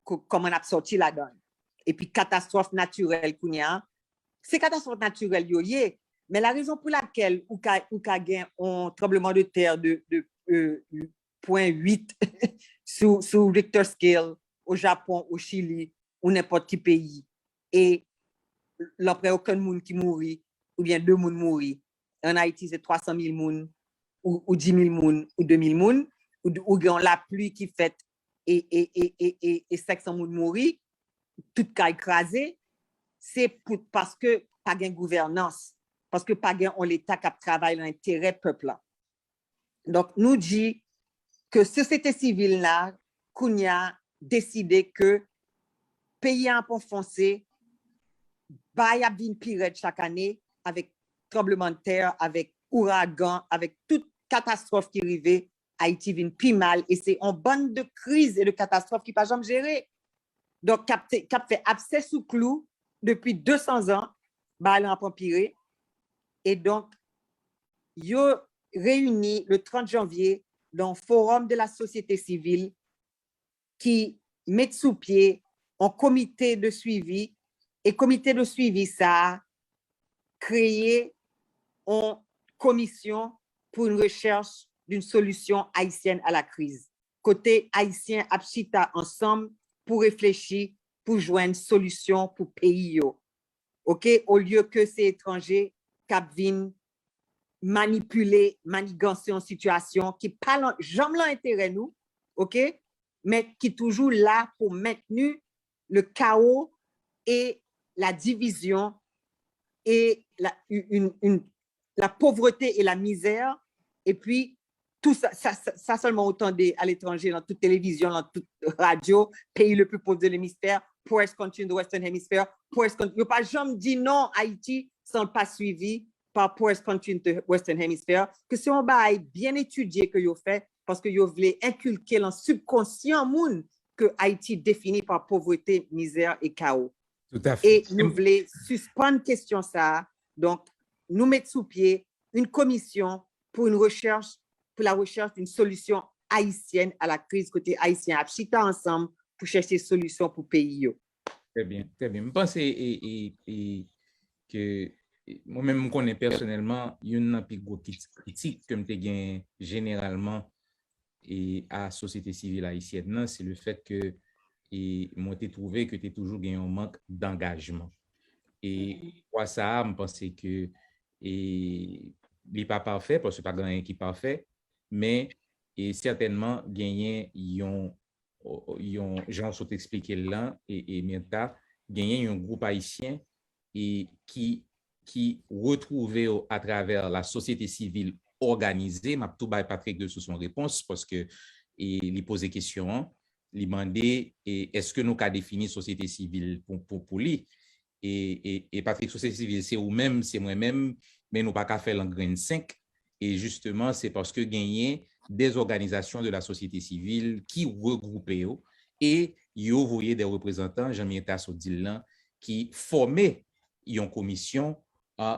comment on a sorti la donne. Et puis catastrophe naturelle qu'on y a, c'est catastrophe naturelle yoye. Mais la raison pour laquelle ou ka gen un tremblement de terre de 0.8 sous Richter scale au Japon, au Chili ou n'importe quel pays et l'après aucun monde qui mourit ou bien 2 monde mourir. En Haïti c'est 300 000 moun ou 10 000 moun ou 2 000 moun ou gen la pluie qui fait et 500 moun mourir tout cas écrasé, c'est parce que pas gain gouvernance. Parce que pas gain on l'État qui travaille dans l'intérêt peuple là. Donc nous dit que société civile là qu'on a décidé que pays en foncé ba y a une période chaque année avec tremblement de terre, avec ouragan, avec toute catastrophe qui arrivait, Haïti vient plus mal et c'est en bande de crise et de catastrophe qui pas jamais géré. Donc cap fait abcès sous clou depuis 200 ans, ba elle en empiré. Et donc, ils ont réuni le 30 janvier dans le forum de la société civile qui met sous pied un comité de suivi. Et comité de suivi, ça a créé une commission pour une recherche d'une solution haïtienne à la crise. Côté haïtien, abchita ensemble pour réfléchir, pour joindre une solution pour le pays. OK? Au lieu que ces étrangers Capvin manipuler, manigancer en situation qui parle jamais l'intérêt nous, OK, mais qui toujours là pour maintenir le chaos et la division et la pauvreté et la misère et puis tout ça seulement autant à l'étranger dans toute télévision, dans toute radio, pays le plus pauvre de l'hémisphère, poorest country in the Western Hemisphere, poorest country. Il n'y a pas jamais dit non Haïti sans pas suivi par poorest country in the Western Hemisphere, que c'est un bail bien étudié que vous fait parce que vous voulez inculquer dans le subconscient monde que Haïti définit par pauvreté, misère et chaos. Tout à fait. Et nous voulons suspendre question ça, donc nous mettre sous pied une commission pour la recherche d'une solution haïtienne à la crise côté haïtien. Abchita ensemble pour chercher solution pour le pays. Très bien, très bien. Je pense que moi-même, je connais personnellement une critique que je gagne généralement à la société civile haïtienne, c'est le fait que moi, j'ai trouvé que tu as toujours gagné un manque d'engagement. Et pour ça, je pense que il n'est pas parfait, parce que pas grand qui est parfait, mais certainement gagner j'en suis expliqué là et maintenant gagner un groupe haïtien et qui retrouvait à travers la société civile organisée. M'a tout by Patrick de son réponse parce que et lui poser question, lui demander est-ce que nous avons défini société civile pour lui. Et Patrick, société civile, c'est vous-même, c'est moi-même, mais nous pas qu'à faire en grain 5. Et justement, c'est parce que gagner des organisations de la société civile qui regroupent et vous voyez des représentants, Jean-Michel Tassodil, qui formaient une commission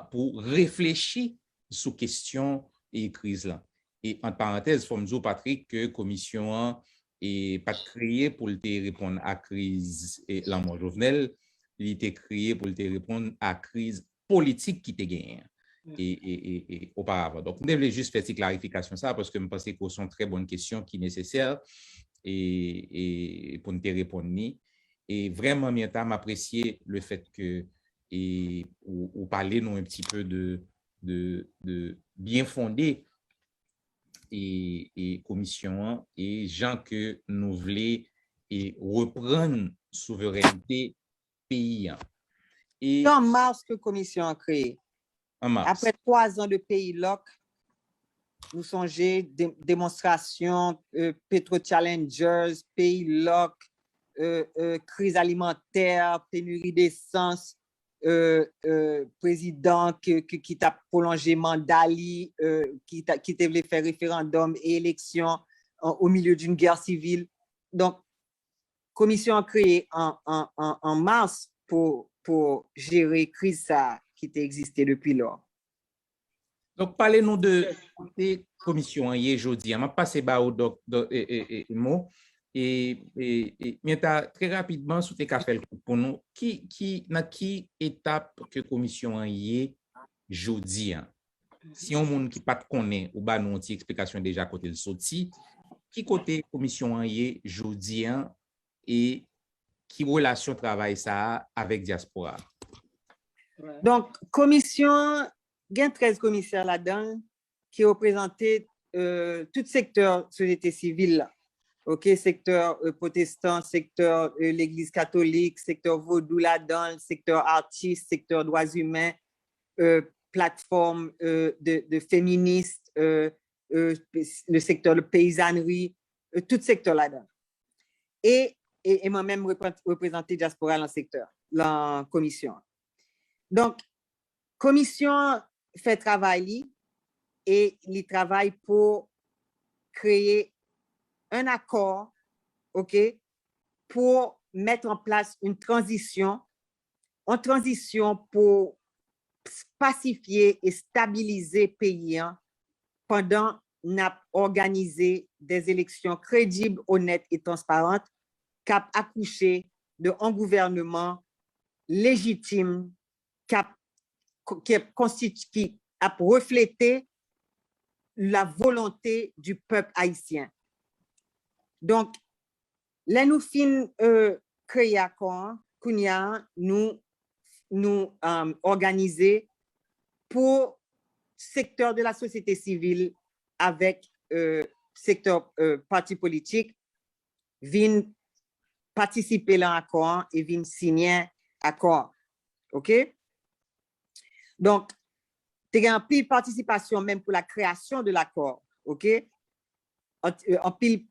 pour réfléchir sur question et crise là. Et en parenthèse, faut me dire, Patrick, que commission est pas créée pour répondre à crise et la mort Jovenel, il était créé pour répondre à crise politique qui était gagnée et auparavant. Donc, je voulais juste faire cette clarification ça parce que je pense que ce sont très bonnes questions qui sont nécessaires et pour nous répondre. Et vraiment, je m'apprécier le fait que ou parler nous un petit peu de bien fondé et commission et gens que nous voulons et reprendre souveraineté pays. Et en mars que la commission a créé. En mars. Après 3 ans de pays loc, nous songez démonstrations, pétro-challengers, pays loc, crise alimentaire, pénurie d'essence, président qui t'a prolongé mandat, qui t'a voulu faire référendum et élection au milieu d'une guerre civile. Donc, commission a créé en mars pour gérer crise ça qui existé depuis lors. Donc, parlez-nous de commission aujourd'hui. Je vais passer au mot et très rapidement sur tes cafés pour nous. Dans qui étape que commission est aujourd'hui? Si on monde qui pas connaît ou ba nous une explication déjà côté le sorti, qui côté commission est aujourd'hui et qui relation travail ça avec diaspora? Donc, commission, il y a 13 commissaires là-dedans qui représentaient tout secteur société civile. OK, secteur protestant, secteur l'église catholique, secteur vaudou là-dedans, secteur artiste, secteur droits humains, plateforme de féministes, le secteur de paysannerie, tout secteur là-dedans. Et moi-même représenter diaspora dans le secteur, dans la commission. Donc, commission fait travail et il travaille pour créer un accord, OK, pour mettre en place une transition pour pacifier et stabiliser le pays pendant n'a organisé des élections crédibles, honnêtes et transparentes qui a accouché d'un gouvernement légitime qui a reflété la volonté du peuple haïtien. Donc, là, nous fin créer accord, nous organiser pour secteur de la société civile avec secteur parti politique, viennent participer à l'accord et viennent signer accord. OK? Donc, il y a une pile participation même pour la création de l'accord. OK? En pile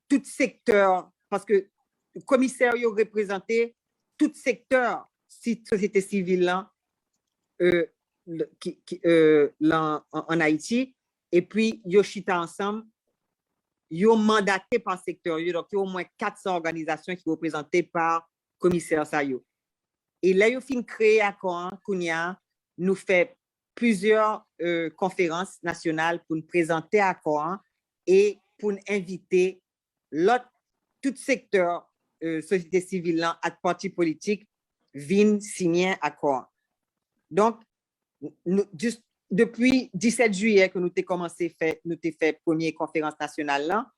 tout secteur, parce que le commissaire a représenté tout secteur si société civile là, en Haïti, et puis Yoshita ensemble, ils ont mandaté par secteur, donc il y a au moins 400 organisations qui sont représentées par commissaire Sayo. Et là, ils ont créé accord, nous fait plusieurs conférences nationales pour nous présenter accord et pour nous inviter tout secteur société civile là, à parti politique viennent signer accord. Donc, juste depuis 17 juillet que nous avons commencé nous avons fait première conférence nationale là,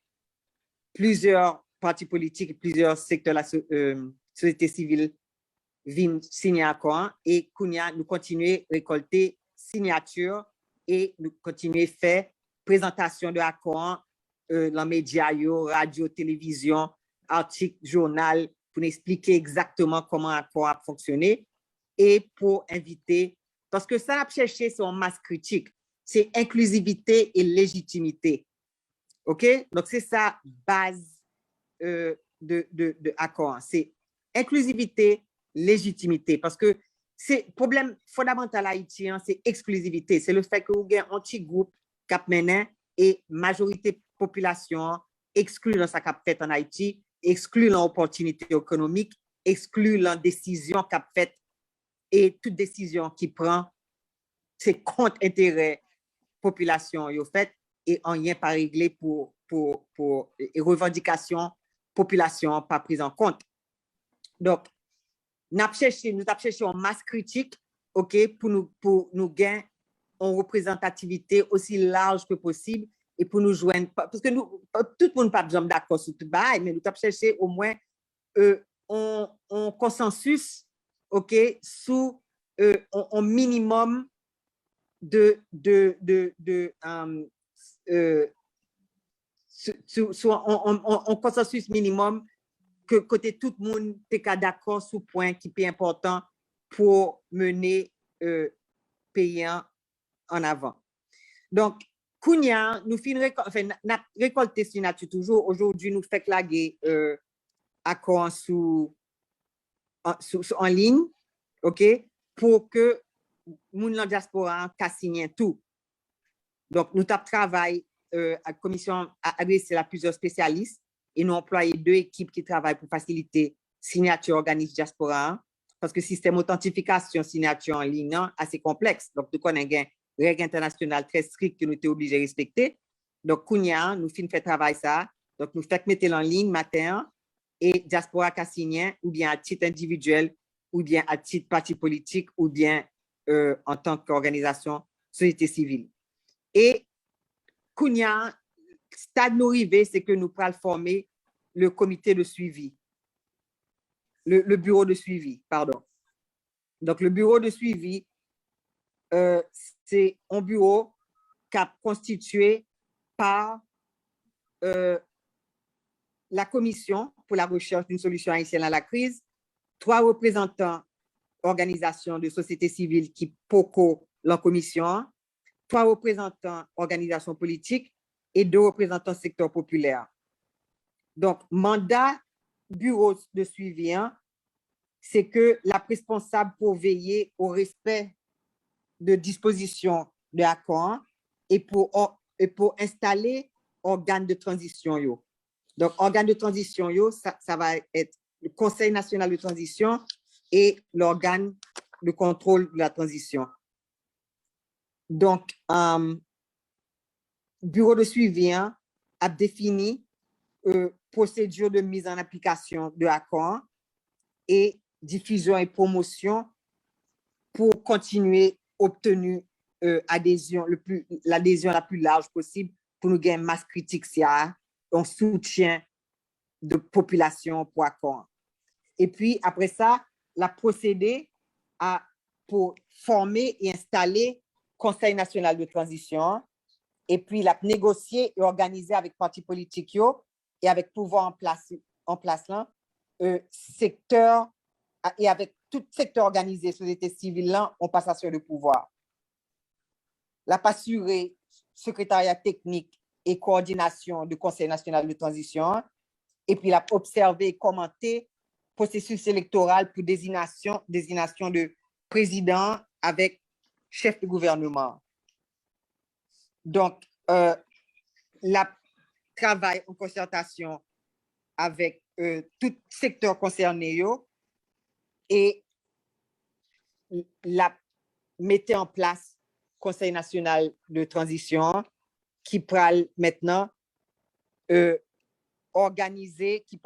plusieurs partis politiques, plusieurs secteurs de la société civile viennent signer accord et nous continuons à récolter signatures et nous continuons à faire présentation de accord dans les médias, radio, télévision, articles, journal, pour nous expliquer exactement comment l'accord a fonctionné et pour inviter, parce que ça a cherché son masse critique, c'est inclusivité et légitimité. OK? Donc, c'est ça, base de accord. C'est inclusivité, légitimité. Parce que c'est problème fondamental haïtien, c'est exclusivité. C'est le fait que vous avez un petit groupe cap mené et majorité population exclut dans sa cap fait en Haïti, exclut l'opportunité économique, exclut la décision cap fait et toute décision qui prend, c'est contre intérêt population yo fait et en rien pas réglé pour et revendication population pas prise en compte. Donc, nous avons cherché une masse critique, OK, pour nous gagner en représentativité aussi large que possible et pour nous joindre, parce que nous, tout le monde n'a pas d'accord sur tout bail, mais nous avons cherché au moins un consensus, OK, sous un minimum un consensus minimum que côté tout le monde est d'accord sur point qui est important pour mener pays en avant. Donc, Kounia, nous récolter signature toujours. Aujourd'hui, nous faisons claguer accord en ligne, OK, pour que moun la diaspora ka signé tout. Donc, nous travaillons à la commission adressée à plusieurs spécialistes et nous employons 2 équipes qui travaillent pour faciliter signature organisme diaspora parce que le système d'authentification signature en ligne est assez complexe. Donc, nous connaissons des règles internationales très strictes que nous sommes obligés de respecter. Donc, Kounia, nous faisons travail ça. Donc, nous faisons mettre en ligne matin et diaspora ka signé ou bien à titre individuel ou bien à titre parti politique ou bien en tant qu'organisation société civile. Et Kounia, stade nous arrivé, c'est que nous pourrons former le comité de suivi, le bureau de suivi, pardon. Donc, le bureau de suivi, c'est un bureau qui est constitué par la commission pour la recherche d'une solution haïtienne à la crise, 3 représentants organisations de société civile qui POCO la commission, 3 représentants organisations politiques et 2 représentants secteur populaire. Donc, mandat bureau de suivi, c'est que la responsable pour veiller au respect de dispositions de l'accord et pour installer organe de transition. Yo. Donc, organe de transition, ça va être le Conseil national de transition et l'organe de contrôle de la transition. Donc, bureau de suivi a défini procédure de mise en application de l'accord et diffusion et promotion pour continuer obtenir l'adhésion la plus large possible pour nous gagner masse critique en soutien de population pour accord. Et puis, après ça, la procédé pour former et installer Conseil national de transition et puis la négocier et organiser avec partis politiques et avec pouvoir en place là, secteur et avec tout secteur organisé, société civile là, en passation de pouvoir. La assurer secrétariat technique et coordination du Conseil national de transition et puis la observer et commenter processus électoral pour désignation de président avec chef de gouvernement. Donc, la travail en concertation avec tout secteur concerné et la mettre en place Conseil national de transition qui pourra maintenant organiser, qui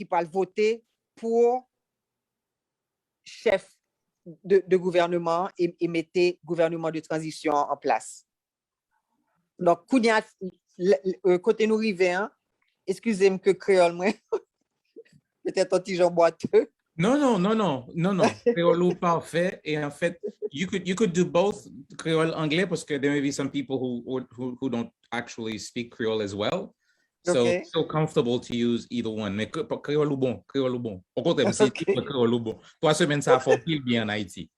pourra voter pour chef de gouvernement et mettre gouvernement de transition en place. Donc, côté nous rivé, excusez-moi que créole, moi, peut-être un petit genre boiteux. Non. Creole ou parfait. Et en fait, you could do both Creole anglais parce que there may be some people who don't actually speak Creole as well. So Okay. it's so comfortable to use either one. Mais Creole ou bon. Au contraire, c'est Creole ou bon. 3 semaines, ça a fait bien en Haïti.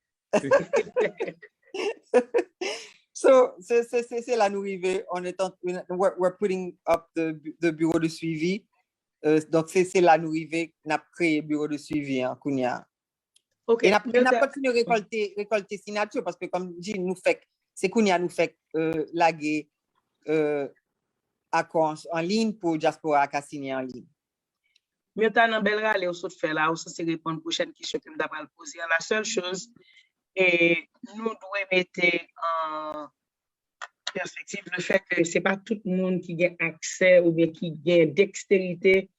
So, c'est là nous arrivons, we're putting up the bureau de suivi. Donc, c'est là nous arrivons, n'a créé le bureau de suivi, hein, Kounia. OK. Et n'a continué récolter signature parce que, comme dit, c'est Kounia nous fait laguer accord en ligne pour Diaspora à signer en ligne. Mais tu as un bel râle, ou fait là, ou ça c'est répondre à la prochaine question que je vais poser. La seule chose, et nous devons mettre en perspective le fait que ce n'est pas tout le monde qui a accès ou bien qui a dextérité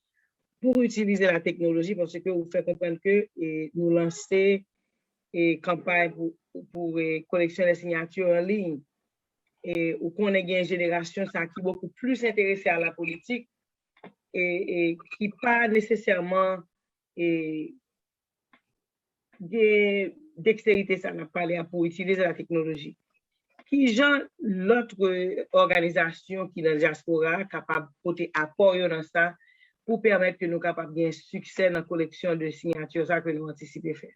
pour utiliser la technologie, parce que vous faites comprendre que nous lançons une campagne pour collectionner les signatures en ligne. Et ou qu'on ait une génération qui est beaucoup plus intéressée à la politique et qui pas nécessairement dextérité, ça n'a pas l'air pour utiliser la technologie. Qui genre l'autre organisation qui est dans la diaspora capable de porter apport dans ça pour permettre que nous capables de succès dans la collection de signatures, ça que nous anticipons faire.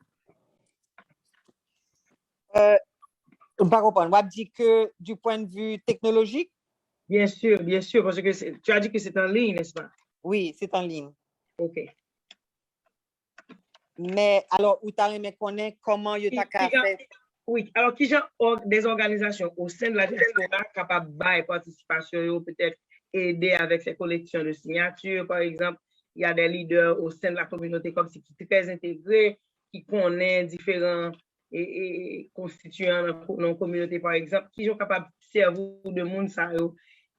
On va comprendre. On dit que du point de vue technologique. Bien sûr, parce que tu as dit que c'est en ligne, n'est-ce pas? Oui, c'est en ligne. OK. Mais alors, où tu as aimé connaître comment tu as fait? Oui, alors qui genre des organisations au sein de la diaspora capables de participation, peut-être aider avec ces collections de signatures, par exemple, il y a des leaders au sein de la communauté comme si qui sont très intégrés, qui connaissent différents constituants dans la communauté, par exemple, qui sont capables de servir de monde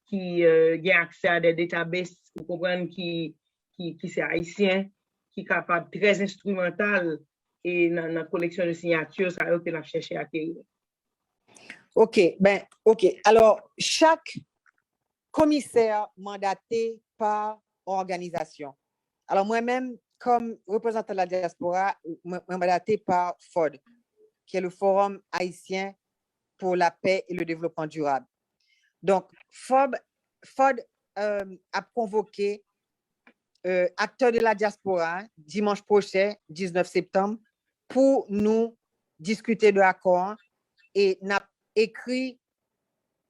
qui ont accès à des databases, vous comprenez, qui sont haïtiens, qui sont capables, très instrumental et dans la collection de signatures, ça que nous cherché à acquérir. OK. Alors, chaque commissaire mandaté par organisation. Alors, moi-même, comme représentant de la diaspora, mandaté par FOD, qui est le Forum haïtien pour la paix et le développement durable. Donc, FOD a convoqué acteurs de la diaspora dimanche prochain, 19 septembre, pour nous discuter de l'accord et n'a écrit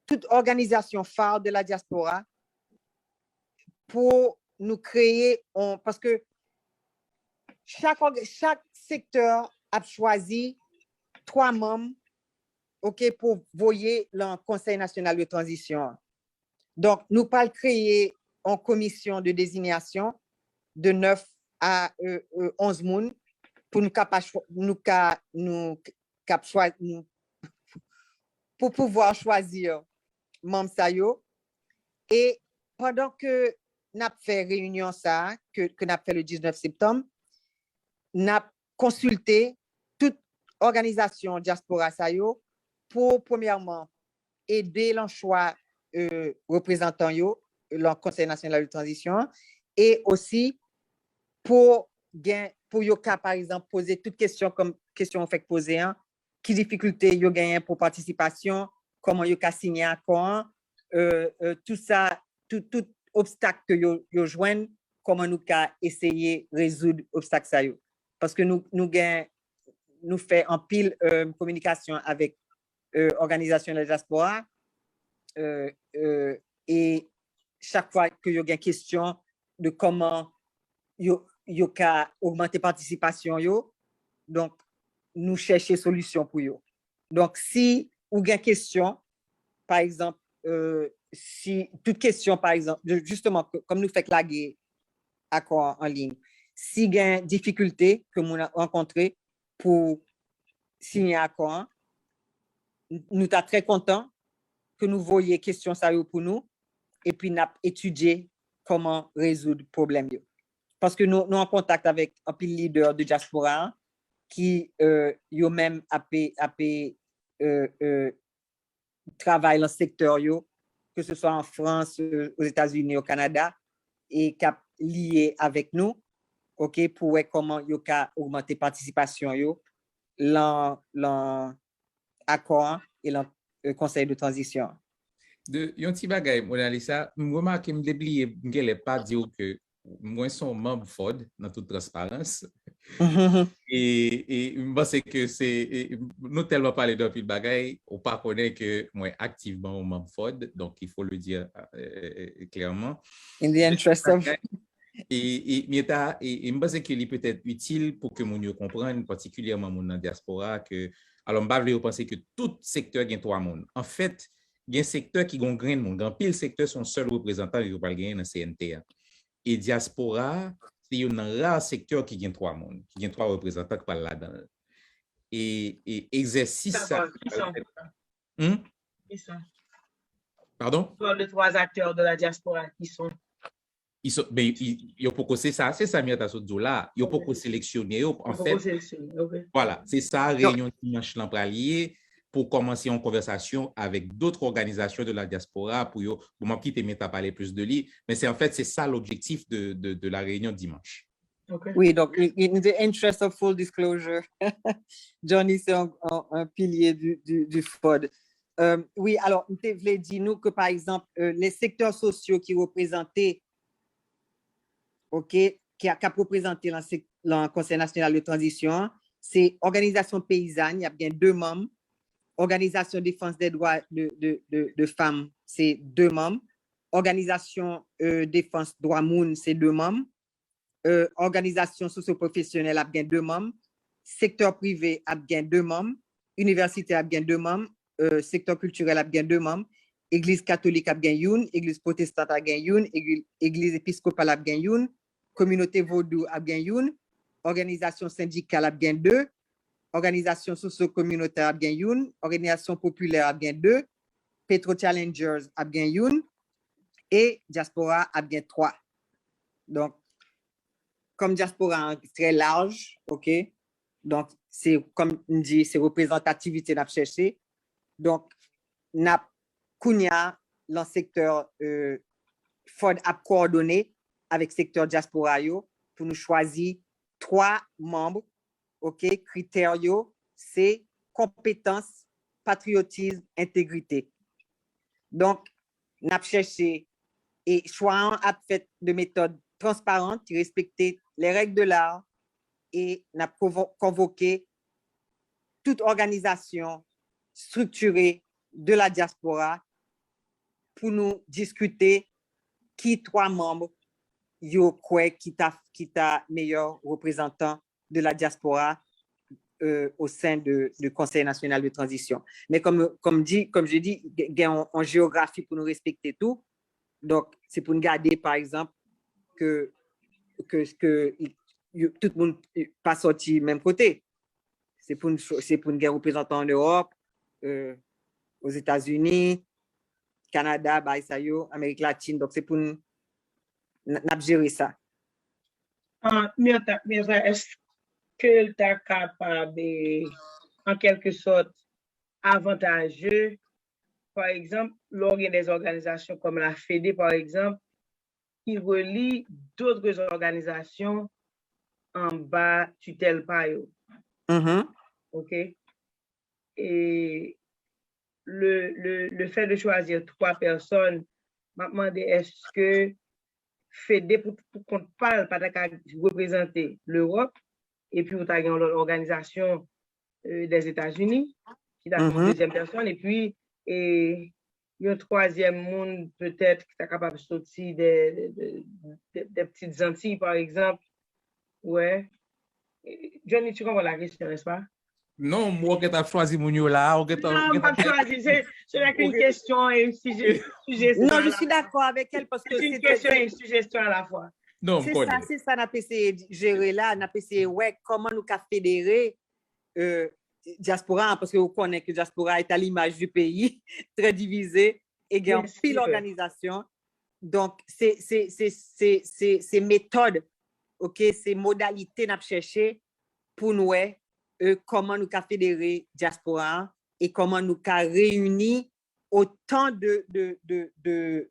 toute organisation phare de la diaspora pour nous créer, parce que chaque secteur a choisi 3 membres, OK, pour voyer le Conseil national de transition. Donc, nous pas créer en commission de désignation de 9 à 11 moun pour pouvoir choisir membres sa yo. Et pendant que nous avons fait réunion ça, que nous avons fait le 19 septembre, nous avons consulté toute organisation diaspora sa yo pour premièrement aider le choix représentants yo, le Conseil national de transition, et aussi pour yo cas par exemple poser toutes questions comme question fait poser qui difficulté yo gagne pour participation, comment yo ka signer accord, tout ça, tout obstacle que yo joignent, comment nous ka essayer résoudre obstacle ça yo, parce que nous fait en pile communication avec organisation de la diaspora et chaque fois que yo gagne question de comment yo ka augmenter participation yo, donc nous chercher solution pour yo. Donc si ou gagne question par exemple si toute question par exemple justement comme nous fait laguer accord en ligne, si gagne difficulté que nous rencontrer pour signer accord, nous sommes très contents que nous voyions question ça pour nous et puis nous étudier comment résoudre le problème. Parce que nous en contact avec un pile leader de diaspora qui yo même travaille dans le secteur yo, que ce soit en France, aux États-Unis, au Canada, et qui a lié avec nous, OK, pour voir comment yo ka augmenter participation yo l'accord et le conseil de transition. De yon ti bagay, Mona Lisa, remarque me déblié, m'gele pas dire que moi, son membre FOD, dans toute transparence. Mhm. Et je pense que nous tellement parlé d'un pile bagaille, on pas connaît que moi activement au membre FOD, donc il faut le dire clairement. In the interest of... Et je pense qu'il est peut-être utile pour que nous comprenions, particulièrement dans la diaspora, que, alors, je ne pense que tout secteur a trois mondes. En fait, il y a un secteur qui a un grain de monde. Dans pile secteur, son seul représentant qui va gagner dans le CNTA. Et diaspora, c'est un rare secteur qui a trois mondes, qui a trois représentants qui parlent là-dedans. Et exercice ça. Qui sont? Qui sont? Pardon? Les trois acteurs de la diaspora, qui sont? Il y a beaucoup, c'est ça, Miata Soudjoula. Il y a beaucoup sélectionné. En fait, voilà, c'est ça, réunion dimanche l'an pralier pour commencer une conversation avec d'autres organisations de la diaspora pour moi quitter Meta parler plus de lui, mais c'est en fait, c'est ça l'objectif de la réunion dimanche. Okay. Oui, donc, in the interest of full disclosure, Johnny, c'est un pilier du FOD. Oui, alors, je voulais dire nous que, par exemple, les secteurs sociaux qui représentaient OK, qui a représenté le Conseil national de transition, c'est Organisation paysanne, il y a bien 2 membres. Organisation défense des droits de femmes, c'est 2 membres. Organisation défense droits moun, c'est 2 membres. Organisation socio-professionnelle a bien 2 membres. Secteur privé a bien 2 membres. Université a bien 2 membres. Secteur culturel a bien 2 membres. Église catholique a bien 1. Église protestante a bien 1. Église épiscopale a bien 1. Communauté vaudou a bien 1, organisation syndicale a bien 2, organisation socio-communautaire a bien 1, organisation populaire a bien 2, Petro Challengers a bien 1 et diaspora a bien 3. Donc, comme diaspora très large, OK, donc c'est comme on dit, c'est représentativité n'a cherché. Donc, n'a kounya dans secteur FOD a coordonné avec secteur diaspora pour nous choisir 3 membres, OK, critères c'est compétence, patriotisme, intégrité. Donc, nous avons cherché et choix a fait de méthode transparente qui respectait les règles de l'art et nous avons convoqué toute organisation structurée de la diaspora pour nous discuter qui 3 membres yo quoi qui t'a meilleur représentant de la diaspora au sein du Conseil national de transition. Mais comme je dis, il y a en géographie pour nous respecter tout. Donc, c'est pour nous garder, par exemple, que tout le monde pas sorti même côté. C'est pour nous garder représentant en Europe, aux États-Unis, Canada, Amérique latine. Donc, c'est pour nous gérer ça. Est-ce que tu es capable, en quelque sorte, avantageux, par exemple, lors des organisations comme la FEDE, par exemple, qui relie d'autres organisations en bas tutelle par eux. OK? Et le fait de choisir 3 personnes, m'a demandé est-ce que FEDE pour qu'on parle, pas de représenter l'Europe, et puis on a une organisation des États-Unis, qui est une deuxième personne, et puis un troisième monde peut-être qui est capable de sortir des petites Antilles, par exemple. Ouais. Johnny, tu comprends la question, n'est-ce pas? Non, moi, je t'ai choisi mon là. Non, pas choisi. C'est qu'une question et un sujet. Non, je suis d'accord avec elle parce que c'est une question et une suggestion à la fois. Non, c'est ça, on a essayé de gérer là, on a essayé, comment nous fédérer diaspora, parce que vous connaissez que diaspora est à l'image du pays, très divisé, et il y a une pile d'organisation. Donc, c'est méthode, OK, c'est modalité qu'on a cherché pour nous, comment nous fédérer diaspora et comment nous réunir autant de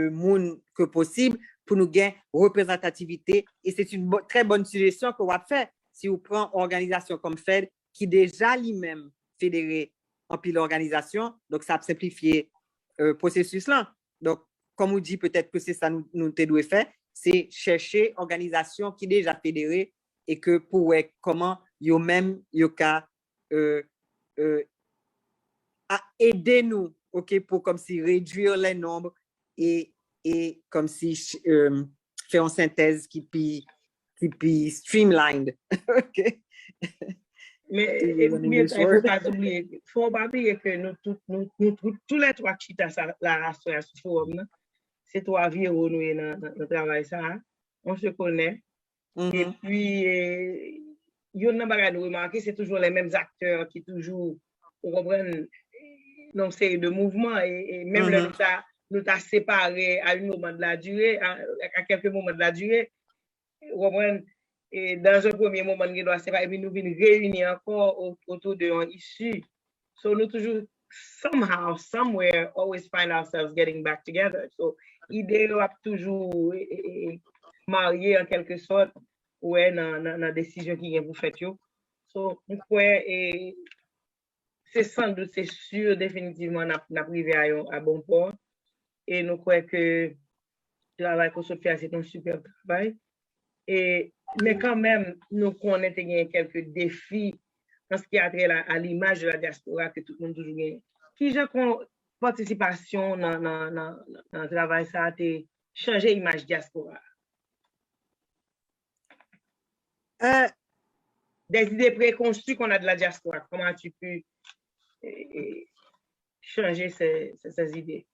monde que possible pour nous gagner représentativité. Et c'est une très bonne suggestion qu'on va faire si vous prenez une organisation comme FED qui déjà lui-même fédéré en pile d'organisation. Donc, ça a simplifié le processus là. Donc, comme on dit, peut-être que c'est ça nous devons faire. c'est chercher organisation qui déjà fédérée et que pour comment yo même yo ka à aider nous, ok, pour comme si réduire les nombres et comme si faire une synthèse qui puis streamlined, ok. Mais il faut pas oublier, faut pas oublier que nous tous les trois qui sont la race forum, c'est trois vieux nous dans le travail ça, on se connaît. Et puis il y a une bagage nous remarquer, c'est toujours les mêmes acteurs qui toujours reprennent une série de mouvements et même là nous t'a séparés à un moment de la durée, à quelques moments de la durée, reprennent. Et dans un premier moment, nous doit séparer, et puis nous venons réunir encore autour d'un issue. So nous toujours, somehow, somewhere, always find ourselves getting back together. So, l'idée est toujours mariée en quelque sorte, ouais, dans la décision qui est pour faire. So, nous croyons, c'est sans doute, c'est sûr, définitivement, n'a privé à bon port. Et nous croyons que le travail qu'on se fait, c'est un super travail. Mais quand même, nous connaissons quelques défis en ce qui a trait à l'image de la diaspora que tout le monde toujours gagne. Qui j'ai participation dans le travail, ça a été changer l'image diaspora. Des idées préconçues qu'on a de la diaspora, comment tu peux changer ces idées?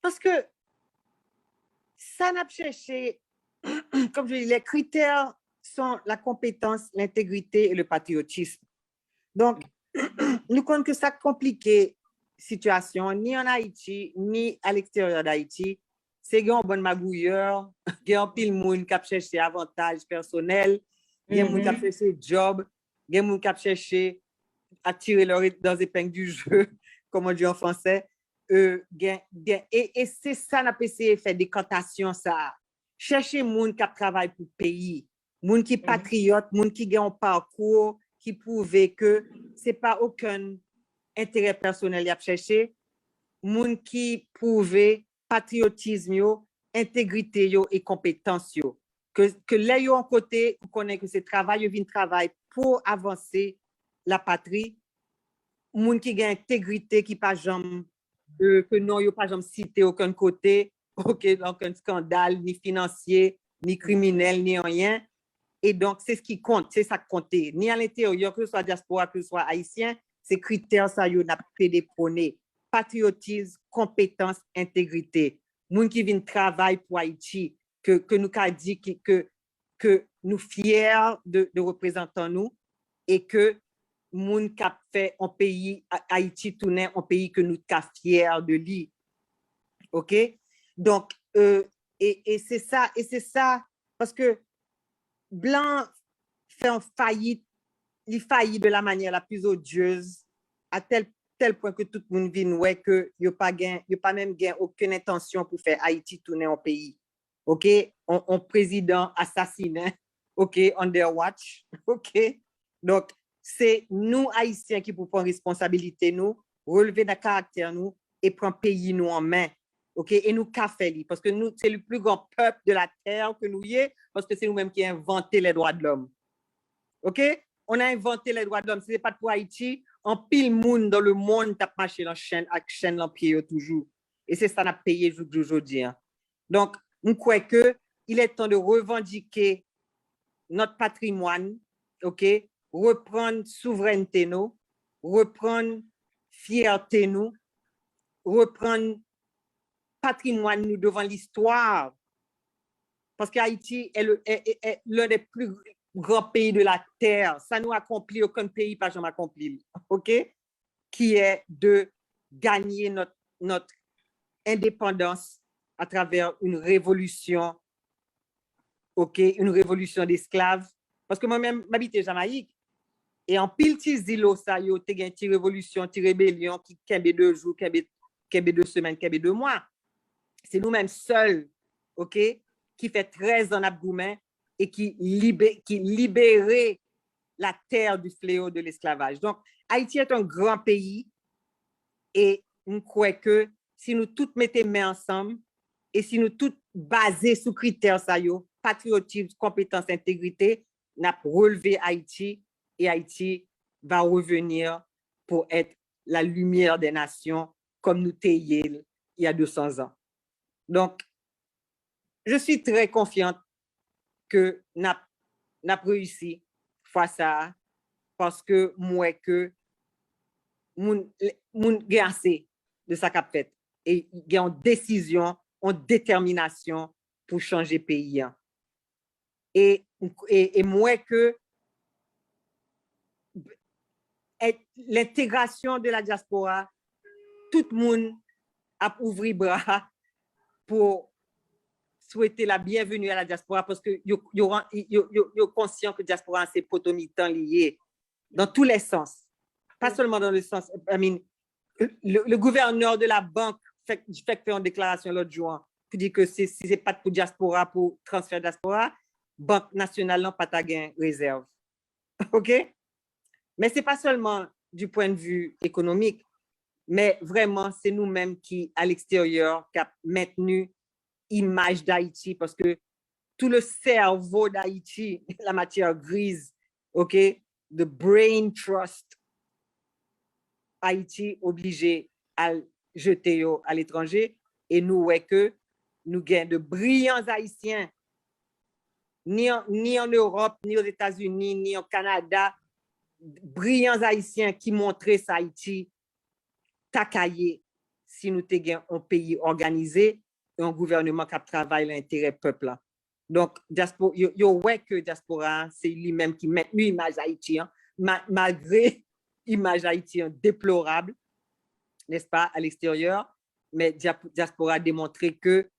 Parce que ça n'a pas cherché. Comme je dis, les critères sont la compétence, l'intégrité et le patriotisme. Donc, nous comptons que ça complique la situation, ni en Haïti, ni à l'extérieur d'Haïti. C'est un bon magouilleur, il y a un pile monde qui a cherché avantages personnels, il y a un monde qui a cherché job, il y a un monde qui a cherché à tirer leur dans les épingles du jeu, comme on dit en français. Et c'est ça, on a essayé de faire des cantations, ça. Chercher moun qui travaille pour le pays, moun qui patriote, moun qui a un parcours qui prouve que c'est pas aucun intérêt personnel à chercher, moun qui prouve patriotisme yo, intégrité yo et compétence yo. Que là yo en côté, vous connaissez que c'est travail, yo vient travail pour avancer la patrie, moun qui a intégrité qui pas jamais que non yo pas jamais cité aucun côté. OK, donc un scandale, ni financier, ni criminel, ni rien. Et donc, c'est ce qui compte, c'est ça qui compte. Ni à l'intérieur, que ce soit diaspora, que ce soit haïtien, ces critères, ça, y a des prônés. Patriotisme, compétence, intégrité. Moun qui vient travailler pour Haïti, que nous qu'a dit que nous fiers de représentants nous et que moun qui a fait un pays, Haïti tourner un pays que nous qu'a fiers de lui. OK? Donc, et c'est ça, parce que Blanc fait un faillite, il faillit de la manière la plus odieuse, à tel point que tout le monde vient ouais que il n'y a pas même aucune intention pour faire Haïti tourner en pays. OK? On président assassiné, OK? On their watch, OK? Donc, c'est nous, Haïtiens, qui pouvons prendre responsabilité, nous, relever notre caractère, nous, et prendre le pays, nous, en main. OK, et nous café parce que nous c'est le plus grand peuple de la terre que nous y est parce que c'est nous-mêmes qui avons inventé les droits de l'homme. OK, on a inventé les droits de l'homme, c'est pas pour Haïti, en pile monde dans le monde t'a marché dans chaîne avec chaîne l'empire toujours. Et c'est ça n'a payé aujourd'hui. Donc, nous croyons que il est temps de revendiquer notre patrimoine, OK, reprendre souveraineté nous, reprendre fierté nous, reprendre patrimoine nous devant l'histoire. Parce qu'Haïti est l'un des plus grands pays de la terre. Ça nous accomplit, aucun pays pas jamais accompli. OK? Qui est de gagner notre indépendance à travers une révolution. OK? Une révolution d'esclaves. Parce que moi-même, j'habite Jamaïque. Et en pile tis îlot, ça, y a une révolution, une rébellion qui kembe 2 jours, kembe 2 semaines, kembe 2 mois. C'est nous-mêmes seuls, OK, qui fait 13 ans d'abgoumen et qui libérait la terre du fléau de l'esclavage. Donc, Haïti est un grand pays et on croit que si nous tous mettons main ensemble et si nous tous basés sur critères ça yo, patriotisme, compétence, intégrité, n'a relevé Haïti et Haïti va revenir pour être la lumière des nations comme nous t'ayons il y a 200 ans. Donc, je suis très confiante que n'a réussi face à parce que moi que moun gen assez de ça qu'a fait et gen en décision, en détermination pour changer pays. Et moi que l'intégration de la diaspora, tout le monde a ouvert bras pour souhaiter la bienvenue à la diaspora parce que yo conscient que la diaspora c'est potomitan lié dans tous les sens, pas seulement dans le sens, le gouverneur de la banque fait une déclaration l'autre jour pour dire que si c'est pas pour diaspora, pour transfert diaspora, Banque nationale n'a pas de réserve. OK? Mais c'est pas seulement du point de vue économique, mais vraiment, c'est nous-mêmes qui, à l'extérieur, qui avons maintenu l'image d'Haïti parce que tout le cerveau d'Haïti, la matière grise, OK? The brain trust, Haïti obligé à jeter à l'étranger et nous, ouais, que nous gagnons de brillants Haïtiens, ni en Europe, ni aux États-Unis, ni au Canada, brillants Haïtiens qui montraient ça Haïti, takaye, si nous avons un pays organisé et un gouvernement qui travaille l'intérêt du peuple. Donc, ouais que diaspora, c'est lui-même qui met l'image haïtienne, malgré l'image haïtienne déplorable, n'est-ce pas, à l'extérieur, mais diaspora a démontré que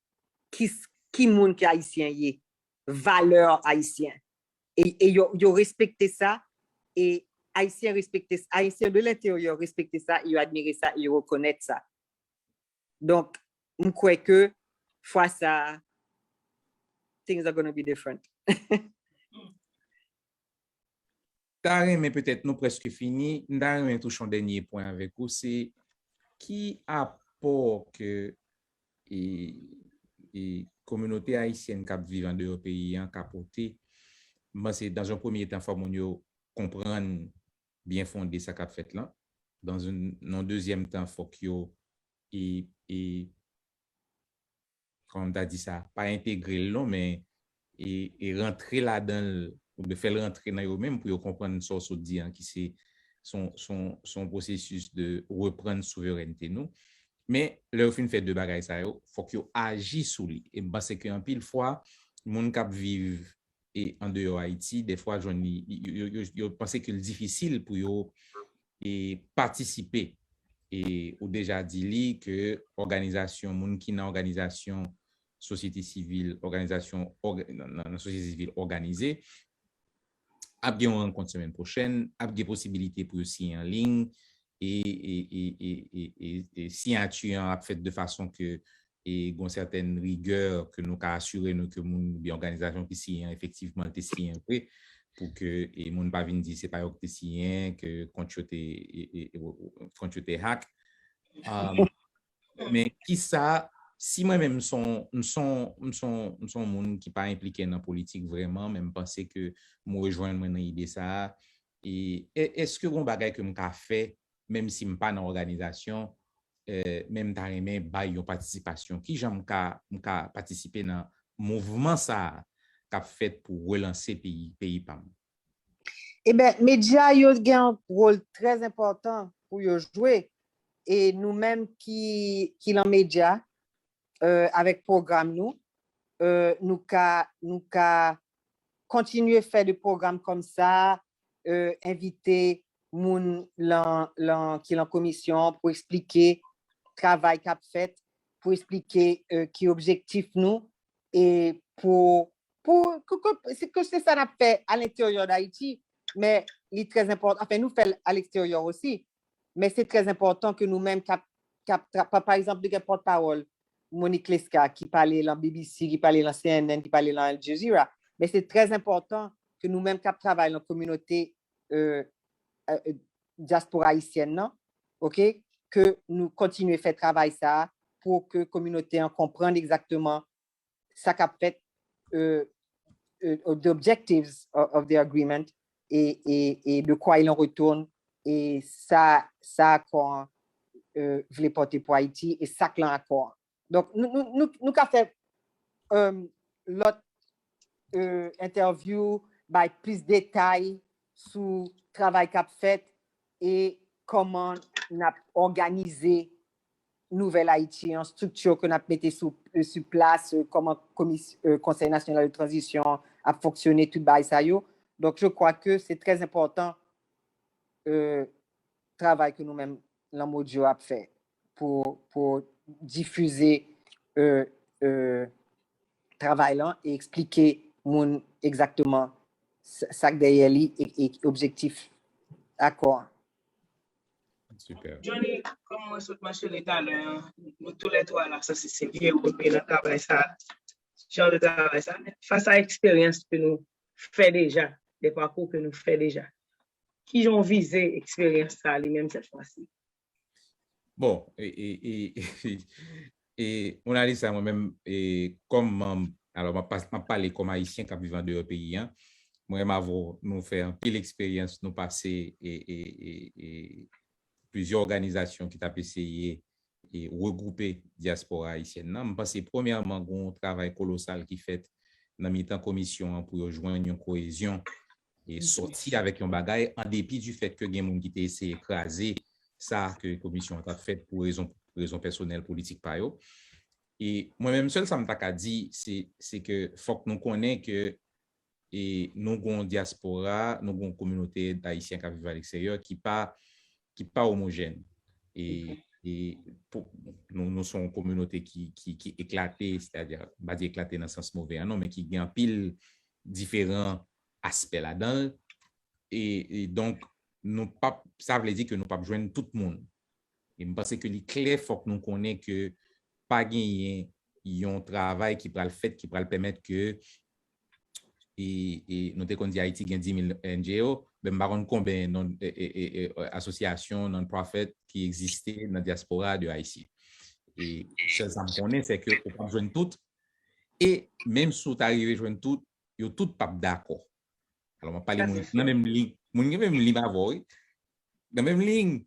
qui monde qui haïtien y est, valeur haïtienne. Et yo respecté ça, et haïtiens respecté ça, haïtiens de l'intérieur respecté ça, ils admiré ça, ils reconnaissent ça. Donc, je crois que fois ça, things are going to be different. Mais peut-être nous presque fini. Nous touchons un dernier point avec vous, c'est qui apport que et communauté haïtienne qui vivent en dehors pays en capoté. Moi, c'est dans un premier temps, il faut comprendre bien fondé ça qu'a fait là. Dans un deuxième temps, il faut que comme tu as dit ça, pas intégrer là, mais et rentrer là-dedans, de faire rentrer dans eux-mêmes pour comprendre ce qu'on dit, qui c'est son processus de reprendre souveraineté nous. Mais le fin fait de bagaille ça, faut qu'il agisse sur lui. Et c'est qu'un pile fois, mon cap vivre et en dehors Haïti, des fois, je pense que c'est difficile pour eux et participer. Et ou déjà dit que organisation, moun qui n'a organisation société civile, organisation société civile organisée, a bien une rencontre semaine prochaine, a des possibilités pour signer en ligne et signature a fait de façon que et une certaine rigueur que nous assurer nous que moun bien organisation qui signe effectivement te signe pour que et moun pas venir dire c'est pas que signé que quand tu t'es hack mais qui ça si moi-même sont monde qui pas impliqué dans la politique vraiment même penser que me rejoindre dans l'idée ça et est-ce que bon bagage que m'ka fait même si m'pas dans organisation même ta remè bay yon participation qui j'aime m'ka participer dans mouvement ça qu'a fait pour relancer pays pam. Eh bien, médias yo gen un rôle très important pour yo jouer et nous-mêmes qui l'en médias avec programme nous ka continuer faire des programmes comme ça, inviter moun qui l'en commission pour expliquer travail qu'a fait, pour expliquer qui objectif nous et pour que c'est ça n'a fait à l'intérieur d'Haïti, mais il est très important, enfin nous fait à l'extérieur aussi, mais c'est très important que nous-mêmes par exemple de porte-parole Monique Leska qui parlait dans BBC, qui parlait dans CNN, qui parlait dans Al Jazeera, mais c'est très important que nous-mêmes qui travaillons dans la communauté diaspora haïtienne, non? OK? Que nous continuons à faire travail ça pour que la communauté en comprenne exactement ce qu'a fait, the objectives of the agreement et de quoi il en retourne et ça qu'on voulait porter pour Haïti et ça que l'accord. Donc, nous avons fait l'autre interview by plus de détails sur le travail qu'a fait et comment on a organisé Nouvelle Haïti en structure qu'on a mis sur place, comment le Conseil national de transition a fonctionné, tout ça. Donc, je crois que c'est très important le travail que nous-mêmes, l'Amodio, a fait pour diffuser travail là et expliquer exactement ça que derrière lui et objectif accord. Super. Johnny, comme moi, je mentionné tout à l'heure, nous tous les trois là, ça c'est bien européen, le travail, ça, genre de travail, ça. Face à l'expérience que nous faisons déjà, des parcours que nous faisons déjà, qui ont visé l'expérience ça lui-même cette fois-ci? Bon, et on a dit ça moi-même, et comme, alors, je parle comme haïtien qui vivent dans deux pays, hein. Moi, nous faire un pile expérience, nous passer et plusieurs organisations qui ont essayé et regrouper diaspora haïtienne. Je pense que premièrement, un travail colossal qui fait dans la commission pour rejoindre une cohésion et sortir avec un bagage en dépit du fait que les gens qui ont essayé d'écraser ça que la commission a fait pour raison personnelle, politique par eux. Et moi-même seul, ça m'a dit, c'est que faut que nous connaissions que et nous avons une diaspora, nous avons une communauté d'Haïtiens qui vivent à l'extérieur qui n'est pas homogène. Et nous sommes une communauté qui éclatée, c'est-à-dire, pas dire éclatée dans le sens mauvais, non, mais qui a pile différents aspects là-dedans. Et donc, ça veut dire que nous ne pouvons pas joindre tout le monde. Et je pense que les clés, il faut que nous connaissions que pas gagner un travail qui pourra le fait, qui pourra le permettre que et nous avons dit Haïti a 10 000 NGO, mais je ne sais pas combien d'associations non-profit qui existaient dans la diaspora de Haïti. Et ce que je connais, c'est qu'on ne peut pas joindre toutes. Et même si vous arrivez à joindre toutes, ils ne sont tous pas d'accord. Alors, je parle dans la même ligne. Dans la même ligne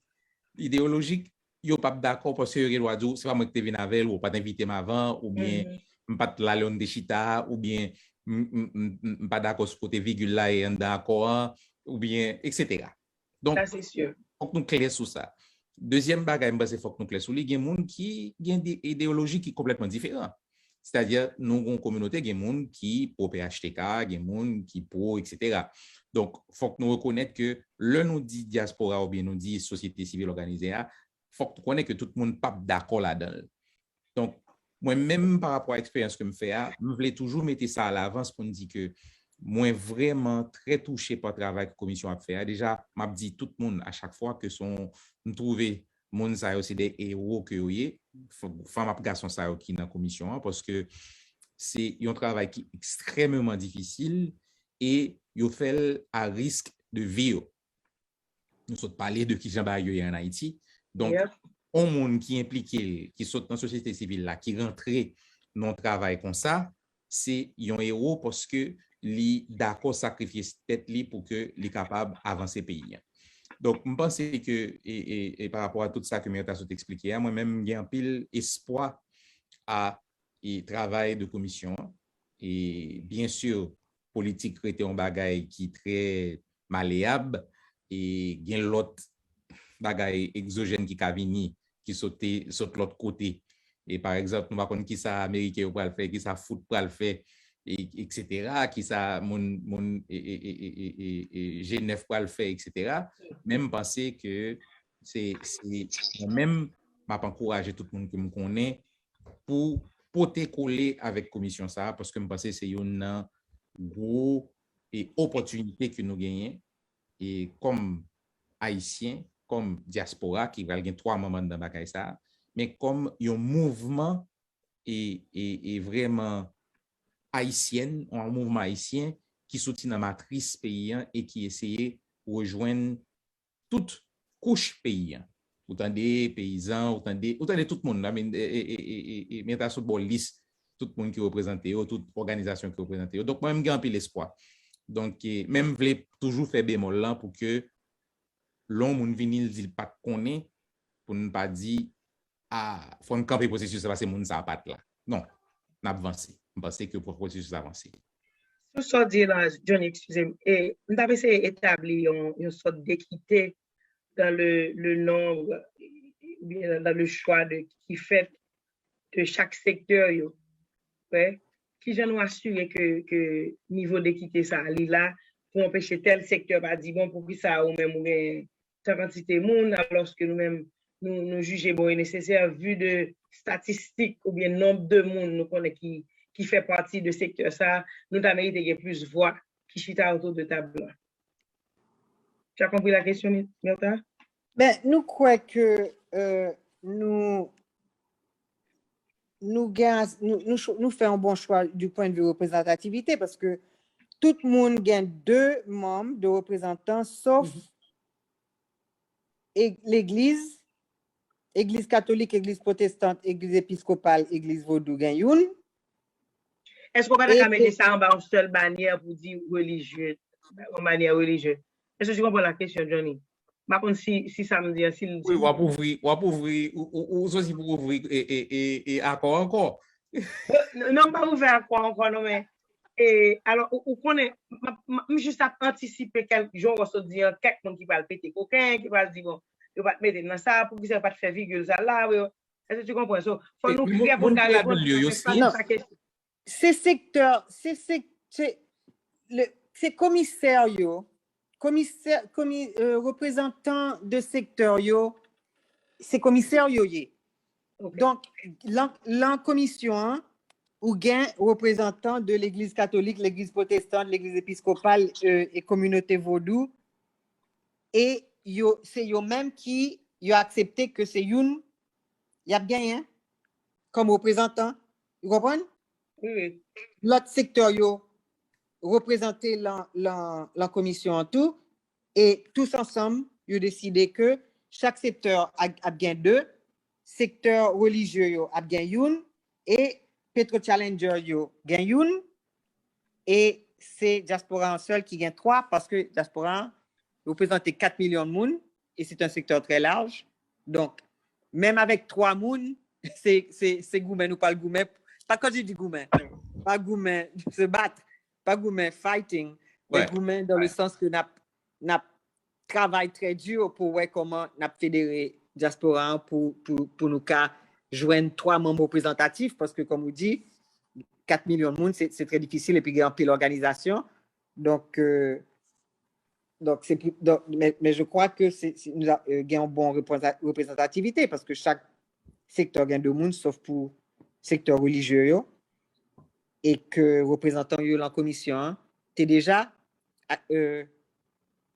idéologique, ils ne sont pas d'accord parce que c'est pas moi qui te viens avec, ou pas t'inviter avant, ou bien je ne pas te la de chita, ou bien pas d'accord sur côté virgule là et d'accord, ou bien, etc. Donc, ça, c'est sûr. Il faut que nous clairs sur ça. Deuxième bagage, c'est qu'il faut que nous clairs sur les gens qui ont des idéologies qui sont complètement différentes. C'est-à-dire, nous avons une communauté, il y a des gens qui pro PHTK, il y a des gens qui pro, etc. Donc, il faut que nous reconnaissions que le nous dit diaspora ou bien nous dit société civile organisée, il faut que nous connaissions que tout le monde n'est pas d'accord là-dedans. Donc, moi-même, par rapport à l'expérience que je fais, je voulais toujours mettre ça à l'avance pour me dire que moi, vraiment très touché par le travail que la commission a fait. Déjà, je dis tout le monde à chaque fois que nous trouvons monde ça aussi des héros que vous avez, femmes et garçons ça qui dans la commission, parce que c'est un travail qui est extrêmement difficile et il fait à risque de vie. Nous sommes parlé de qui Jean-Barry en Haïti. Donc, un monde qui est impliqué, qui saute dans la société civile là, qui rentre dans le travail comme ça, c'est un héros parce que il d'accord sacrifier tête pour que il capable d'avancer le pays. Donc, je pense que, et par rapport à tout ça que Myrta a expliqué, moi-même, j'ai un pile espoir à le travail de commission. Et bien sûr, politique était un bagage qui est très malléable et il y a l'autre bagage exogène qui a venu, qui saute l'autre côté. Et par exemple, nous ne savons pas qui ça américain pour le faire, qui ça foot pour le faire, etc., qui ça Genève pour le faire, etc. Même penser que c'est même m'a encouragé tout le monde que me connaît pour porter coller avec commission ça parce que me penser c'est une grosse opportunité que nous gagnons et comme haïtien comme diaspora qui va gagner 3 moments dans la ça mais comme un mouvement et vraiment haïtienne, un mouvement haïtien qui soutient la matrice paysan et qui essayait de rejoindre toute couche paysan. Autant des paysans, autant des tout le monde, là, et mettre sur une liste tout le monde qui représente, toute organisation qui représente. Donc, moi, j'ai un peu l'espoir. Donc, même, je voulais toujours faire bémol là pour que l'homme, on vinil, dit pas qu'on est, pour ne pas dire, ah, faut me camper processus, parce que mon ça pas là. Non, on a avancé. Je pense que le processus a avancé. Tout ça dit là, Johnny, excusez-moi, et nous avons essayé d'établir une sorte d'équité dans le nombre, dans le choix qui fait de chaque secteur, ouais, qui je nous assurer que niveau d'équité ça allait là pour empêcher tel secteur pas dire bon pour qui ça ou même ou bien tant quantité monde alors que nous-mêmes nous juger bon et nécessaire vu de statistiques ou bien nombre de monde nous connaît qui fait partie de secteur ça nous t'a mérité plus voix qui chita autour de table. Tu as compris la question, Myrta? Ben, nous croyons que nous faisons un bon choix du point de vue représentativité parce que tout le monde gagne 2 membres de représentants sauf l'Église, Église catholique, Église protestante, Église épiscopale, Église vaudou gagne une. Est-ce qu'on va mettre ça en bas en seule bannière pour dire religieux, en manière religieuse? Est-ce que tu comprends la question, Johnny? Par contre, si ça me dit... Oui, on va ouvrir, ou aussi pour ouvrir et accord encore. Non, pas ouvert accord encore, non, mais... Et alors, on connaît, juste à anticiper quelques jours, on se dit, quelqu'un qui va le péter coquin, qui va le dire, bon, il va te mettre dans ça, pour que ça ne va pas te faire virgule, ça là, est-ce que tu comprends? Il faut nous crier pour nous répondre à sa question. Ces secteurs, ces commissaires, représentants de secteur, c'est commissaire okay. Donc, la commission, ou gain représentant de l'Église catholique, l'Église protestante, l'Église épiscopale et communauté vaudou, et c'est eux même qui ont accepté que c'est une, il y a bien comme représentant, vous comprenez? Oui. L'autre secteur, représenté la commission en tout, et tous ensemble, ils ont décidé que chaque secteur a bien 2, secteur religieux a bien une, et Petro Challenger gagne une, et c'est Diaspora en seul qui gagne 3, parce que Diaspora représente 4 millions de monde, et c'est un secteur très large. Donc, même avec 3 monde, c'est Goumen ou pas le Goumen. Pas quand je dis Goumen, pas Goumen se battre, pas Goumen fighting, mais Goumen dans le sens que nous travaillons très dur pour voir comment nous fédérer Diaspora pour nous joindre 3 membres représentatifs, parce que comme vous dites, 4 millions de monde, c'est très difficile, et puis il y a un peu l'organisation. Donc, mais je crois que nous avons une bonne représentativité, parce que chaque secteur gagne de monde, sauf pour secteur religieux, et que représentant de la commission, tu déjà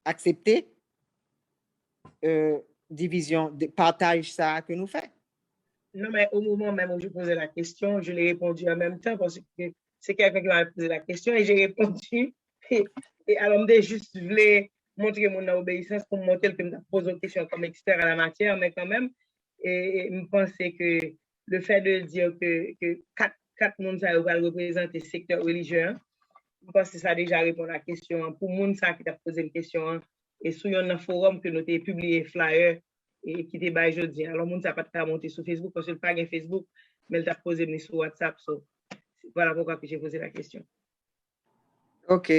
accepté division, partage ça que nous faisons. Non, mais au moment même où je posais la question, je l'ai répondu en même temps, parce que c'est quelqu'un qui m'a posé la question, et j'ai répondu. Et alors, je juste voulais montrer mon obéissance pour montrer que je me pose une question comme expert à la matière, mais quand même, et je pensais que le fait de dire que 4 personnes vont représenter le secteur religieux, je pense que ça a déjà répondu à la question. Pour les gens qui t'a posé une question, et sur un forum que nous avons publié flyer, et qui débat aujourd'hui. Alors, les gens n'ont pas monté sur Facebook, parce que je n'ai pas Facebook, mais il t'a posé sur WhatsApp. So, voilà pourquoi j'ai posé la question. OK.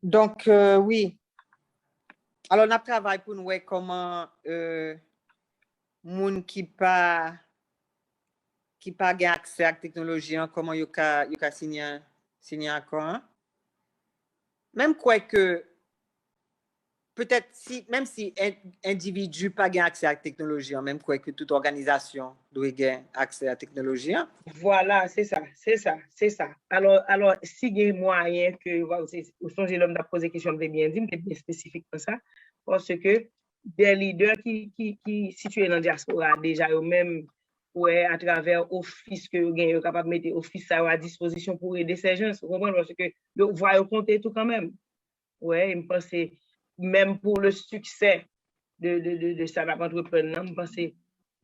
Donc, oui. Alors, on travaille pour nous voir comment les gens qui pas accès à la technologie, comment ils ont signé un accord. Même quoi que, peut-être, même si un individu n'a pas accès à la technologie, même quoi que toute organisation doit avoir accès à la technologie. Voilà, c'est ça. Alors si il y a moyen que, vous songez l'homme d'a posé question, je bien dit, mais bien spécifique comme ça, parce que des leaders qui situés dans la diaspora, déjà eux-mêmes, à travers office que vous êtes capable de mettre office à disposition pour aider ces gens, vous comprenez, parce que vous voyez compter tout quand même. Ouais, je pense que même pour le succès de ça d'entreprendre, je pense que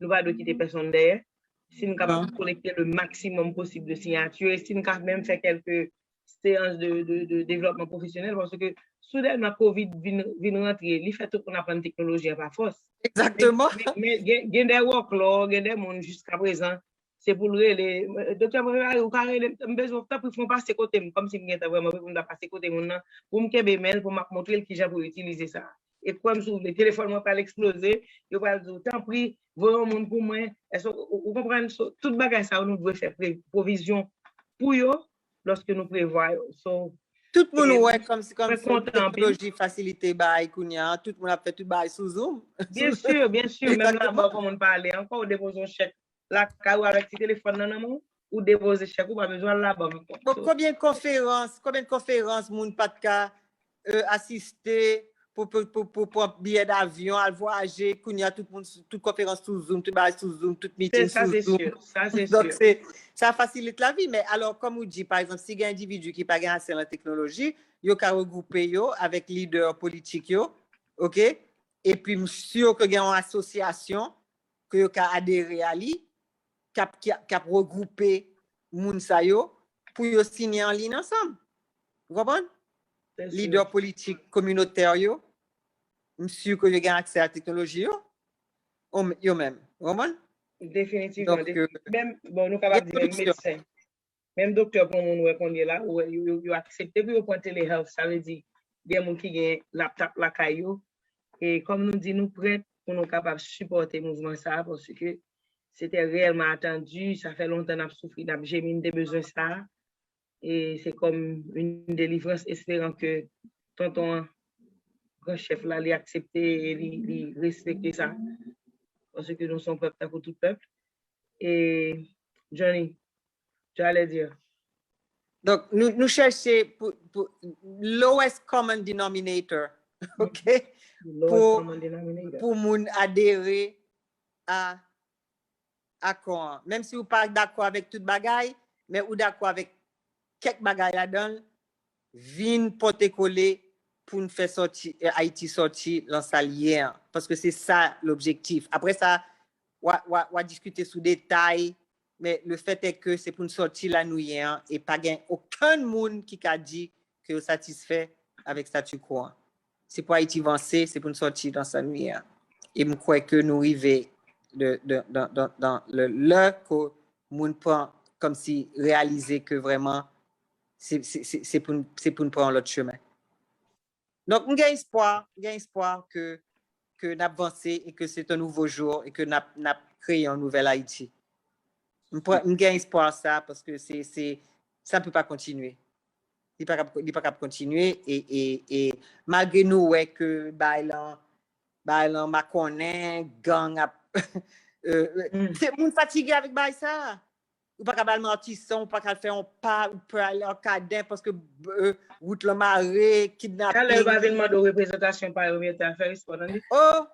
nous ne pas quitter personne derrière. Si nous sommes collecter le maximum possible de signatures, et si nous avons même fait quelques séances de développement professionnel, parce que soudainement, Covid vient rentrer, il fait tout qu'on apprend technologie à pas force. Exactement. Mais il y a des workloads, il y a des monde jusqu'à présent, c'est pour les docteur, ou carré, besoin de temps pour faire passer côté, comme si j'étais vraiment pour me passer côté, pour me faire mail, pour me montrer qui j'ai pour utiliser ça. Et comme sur le téléphone, moi, pas l'exploser, je vais dire, tant pis, voyons monde pour moi. Vous comprenez, tout bagage ça, nous devons faire provision pour eux lorsque nous prévoyons. Tout le monde ouais comme si content, technologie facilité by Kounia, tout le monde a fait tout by sous Zoom. Bien sûr, même là-bas, comme on parlait, encore on dépose un chèque là, avec le téléphone dans la main, ou déposer chèque, ou pas besoin là-bas. Combien de conférences, moun pas de cas assister pour billet d'avion, à voyager, Kounia, toute conférence sous Zoom, tout bail sous Zoom, toute meeting sous Zoom. Ça, c'est Donc, sûr. ça facilite la vie. Mais alors, comme on dit, par exemple, si il y a un individu qui n'a pas assez la technologie, il y a regrouper avec leader politique, OK? Et puis, sûr que il y a une association que il a adhéré à lui, qui a regroupé moun sa yo pour yo signer en ligne ensemble. Vous comprenez? Leader politique communautaire yo, monsieur que yo a accès à la technologie yo même. Vous comprenez? Définitivement. Donc, même, bon, nous capables de dire médecin. Même docteur pour nous répondre là, ou accepter pour prendre téléhealth, ça veut dire des gens qui ont laptop la caillou. Et comme nous dit, nous prêts pour nous capables de supporter le mouvement ça, parce que c'était réellement attendu. Ça fait longtemps qu'on a souffert, qu'on a gémé des besoins ça. Et c'est comme une délivrance, espérant que tonton grand chef là, l'ait accepté et l'ait respecté ça. Parce que nous sommes peuples pour tout peuple. Et Johnny, tu allais dire. Donc, nous cherchons pour lowest common denominator, OK? Pour moun adhérer à quoi. Même si vous pas d'accord avec toute bagaille, mais ou d'accord avec quelques bagailles là-dedans, vin porter coller pour nous faire sortir Haïti sortir dans sa lien, parce que c'est ça l'objectif. Après ça, on va discuter sous détail, mais le fait est que c'est pour nous sortir la nouille et pas gain aucun monde qui a dit que satisfait avec statu quo. C'est pour Haïti avancer, c'est pour nous sortir dans sa nouille. Et je crois que nous arrivons dans le que monde prend comme si réaliser que vraiment c'est pour nous prendre l'autre chemin. Donc, on a espoir que nous avancé et que c'est un nouveau jour et que nous avons créé un nouvel Haïti. On a espoir ça parce que ça ne peut pas continuer. Il ne peut pas continuer et malgré nous, ouais, que Bailan, Maconin, gang, c'est monde fatigué avec ça. Ou pas qu'à mentisson, ou pas qu'à faire un pas, ou peut aller en cadin parce que route le marée, kidnapping. Quand elle va venir de représentation par le ministère des Affaires étrangères. Oh!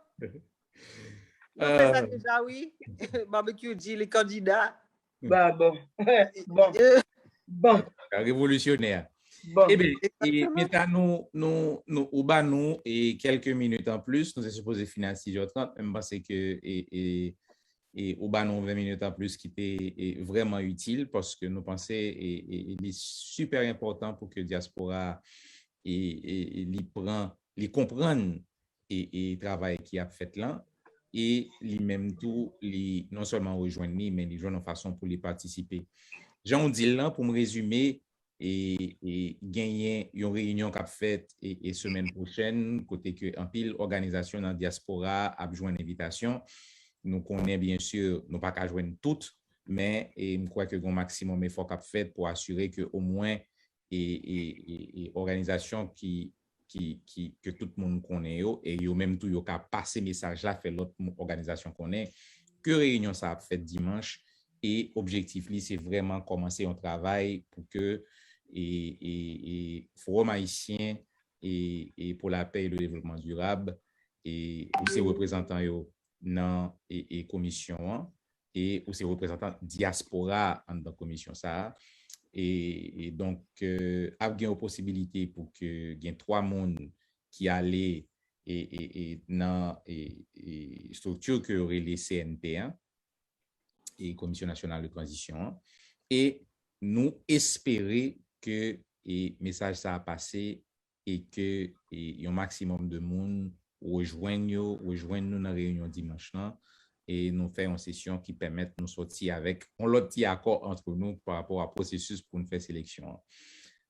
On fait ça déjà, oui. Barbecue dit les candidats. Bah bon. Bon. Révolutionnaire. Bon. Eh bien, maintenant, nous, et quelques minutes en plus, nous sommes supposés finir à 6h30, même parce que, et au bas, 20 minutes en plus qui était vraiment utile parce que nous pensons il est super important pour que diaspora les comprenne et travail qui a fait là et même tout non seulement rejoindre mais les joindre en façon pour les participer. Jean dit là pour me résumer et gagner une réunion qu'a faite et semaine prochaine côté que en pile organisation dans diaspora a besoin d'invitation. Nous connaissons bien sûr, nous pas qu'à joindre toutes, mais je crois que un maximum d'efforts qu'a fait pour assurer que au moins organisation que tout le monde connaît et yo même tout yo qu'a passer message là fait l'autre organisation connaît que réunion ça a fait dimanche et objectif li c'est vraiment commencer un travail pour que Forum haïtien et pour la paix et le développement durable et ses représentants yo dans et commission et aussi représentant diaspora dans commission ça et donc a une possibilité pour que gain 3 monde qui allaient dans structure que aurait les CNT1 et Commission nationale de transition et nous espérer que le message ça a passé et que un maximum de monde rejoignent nous dans la réunion dimanche là et nous faire une session qui permette de nous sortir avec un autre accord entre nous par rapport au processus pour nous faire sélection.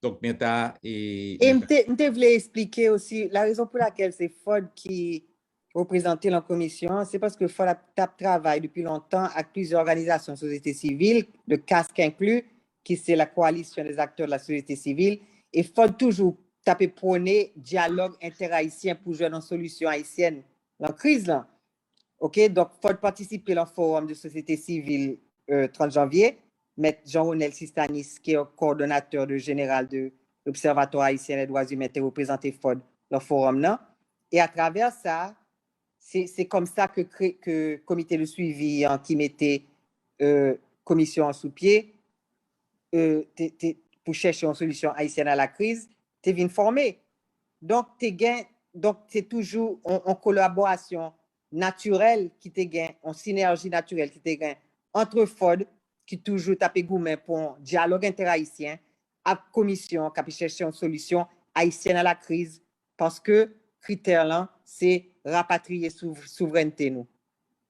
Donc, maintenant, je voulais expliquer aussi la raison pour laquelle c'est Ford qui représentait la commission, c'est parce que Ford a travaillé depuis longtemps avec plusieurs organisations de société civile, le casque inclus, qui c'est la coalition des acteurs de la société civile, et Ford toujours tapé prôner dialogue interhaïtien pour jouer dans solution haïtienne dans la crise là. OK, donc Ford participé au forum de société civile 30 janvier. Maître Jean-Ronel Sistanis, qui est le coordonnateur général de l'Observatoire haïtien des droits humains, a représenté Ford dans le forum là. Et à travers ça, c'est comme ça que le comité de suivi qui mettait commission sous pied pour chercher une solution haïtienne à la crise, tu es formé. Donc, c'est toujours en collaboration naturelle qui te gagne, en synergie naturelle qui te gagne entre Ford, qui toujours tape gourmet pour un dialogue interhaïtien, à la commission qui a cherché une solution haïtienne à la crise, parce que critère là, c'est rapatrier souveraineté nous.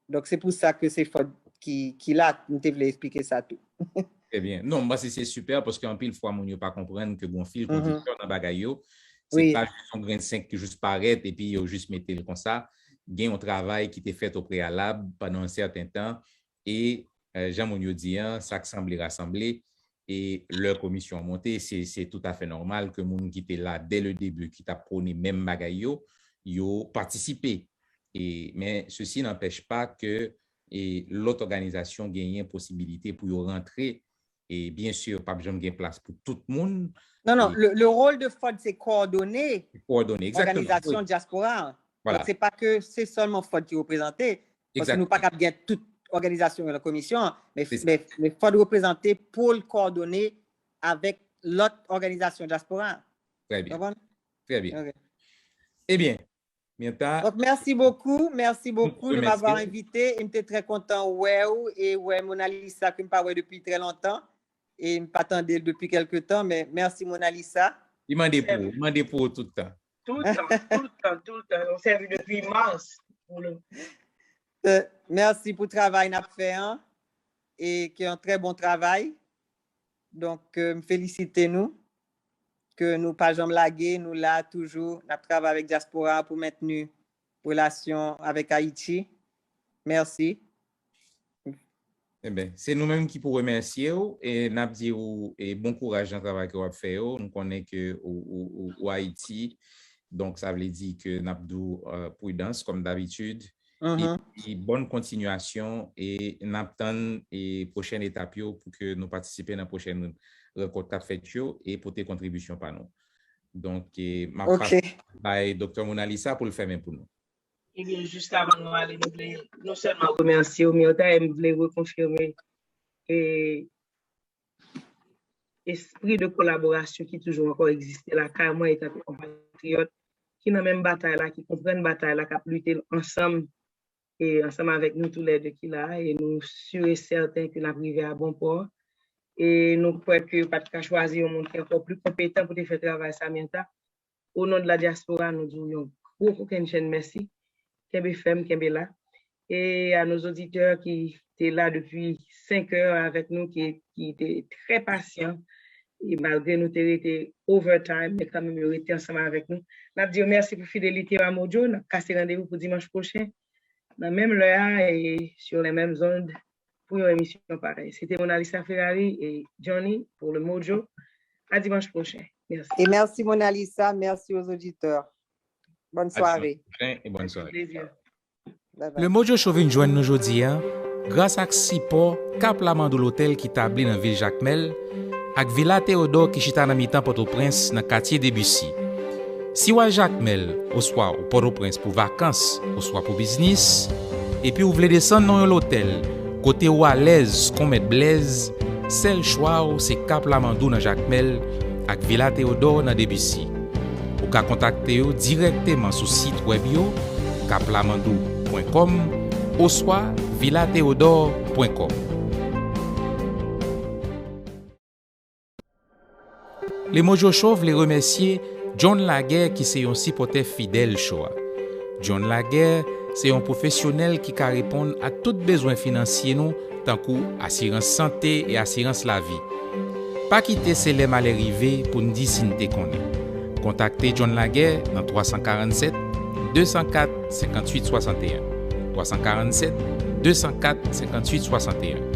Donc, c'est pour ça que c'est Ford qui l'a, nous te voulais expliquer ça tout. Très bien. Non, moi, c'est super parce qu'en pile fois, on ne peut pas comprendre que bon fil conducteur dans bagayo, c'est pas juste un grain de 5 qui juste paraît et puis juste mettre le comme ça. Il y a un travail qui était fait au préalable pendant un certain temps et Jean Monio dit, ça semble rassembler et leur commission montée, c'est tout à fait normal que les gens qui étaient là dès le début, qui t'a prôné même bagayo, ils ont participé. Mais ceci n'empêche pas que l'autre organisation gagne une possibilité pour y rentrer. Et bien sûr, pas besoin de place pour tout le monde. Non, le rôle de FOD, c'est coordonner l'organisation diaspora. Voilà. Donc, c'est pas que c'est seulement FOD qui est représenté. Parce que nous pas capable de toute organisation de la commission, mais FOD représenté pour le coordonner avec l'autre organisation diaspora. Très bien. Bon? Très bien. Okay. Eh bien, donc, merci beaucoup de m'avoir invité. Je suis très content et Mona Lisa que je ne pas depuis très longtemps et je ne m'attendais depuis quelques temps, mais merci Mona Lisa. Il m'a demandé pour tout le temps. Tout le temps. On s'est vu depuis mars. Merci pour le travail que nous avons fait et qui est un très bon travail. Donc, félicitez-nous. Que nous pas jamais laguer, nous là toujours, nous travaillons avec Diaspora pour maintenir relation avec Haïti. Merci. Eh bien, c'est nous-mêmes qui pour remercier et nous dire et bon courage dans le travail que vous avez fait. Nous connaissons que au Haïti, donc ça veut dire que nous avons prudence comme d'habitude et bonne continuation et nous attendons les prochaines étapes pour que nous participions dans la prochaine rencontre faite et pour tes contributions par nous. Donc, ma part, Dr. Mona Lisa pour le faire même pour nous. Eh bien, juste avant de nous aller, nous voulons non seulement remercier, mais aussi nous voulons reconfirmer l'esprit de collaboration qui toujours encore existe là, car moi, étant compatriote, qui dans la même bataille là, qui comprennent la bataille là, qui a lutté ensemble et ensemble avec nous tous les deux qui là, et nous sûrs et certains que nous arrivons à bon port. Et nous pouvons que pas choisir un monde qui est encore plus compétent pour faire travail ça maintenant. Au nom de la diaspora, nous disons beaucoup de merci. Kembe Fem, Kembe là. Et à nos auditeurs qui étaient là depuis 5 heures avec nous, qui étaient très patients. Et malgré nous été overtime, mais quand même, ils étaient ensemble avec nous. Nous disons merci pour fidélité à Mojo. Nous avons rendez-vous pour dimanche prochain. Dans même l'heure et sur les mêmes ondes. Pour une émission pareille. C'était Mona Lisa Ferrari et Johnny pour le Mojo. À dimanche prochain. Merci. Et merci Mona Lisa, merci aux auditeurs. Bonne soirée. Et bonne soirée. Bye bye. Le Mojo Chauvin joint nous aujourd'hui grâce à Sipo Cap Lamandou l'hôtel qui établi dans ville Jacmel avec Villa Théodore qui chita dans mi-temps Port-au-Prince dans quartier Debussy. Si ou à Jacmel, ou soit au Port-au-Prince pour vacances, ou soit pour business, et puis vous voulez descendre dans l'hôtel côté ou à l'aise qu'on met Blaise, seul choix c'est Cap Lamandou dans Jacmel avec Villa Théodore dans Debussy. Ou ka kontakte yo directement sur site web yo kaplamandou.com ou soit villatheodore.com. Les Mojo Show vle remercier John Laguerre qui c'est un supporter fidèle show. John Laguerre, c'est un professionnel qui ka répondre à tout besoin financier nous, tant que assurance santé et assurance la vie. Pas quitter ces les mal arrivés pour nous dire si nous te connaît. Contactez John Laguerre dans 347 204 58 61. 347 204 58 61.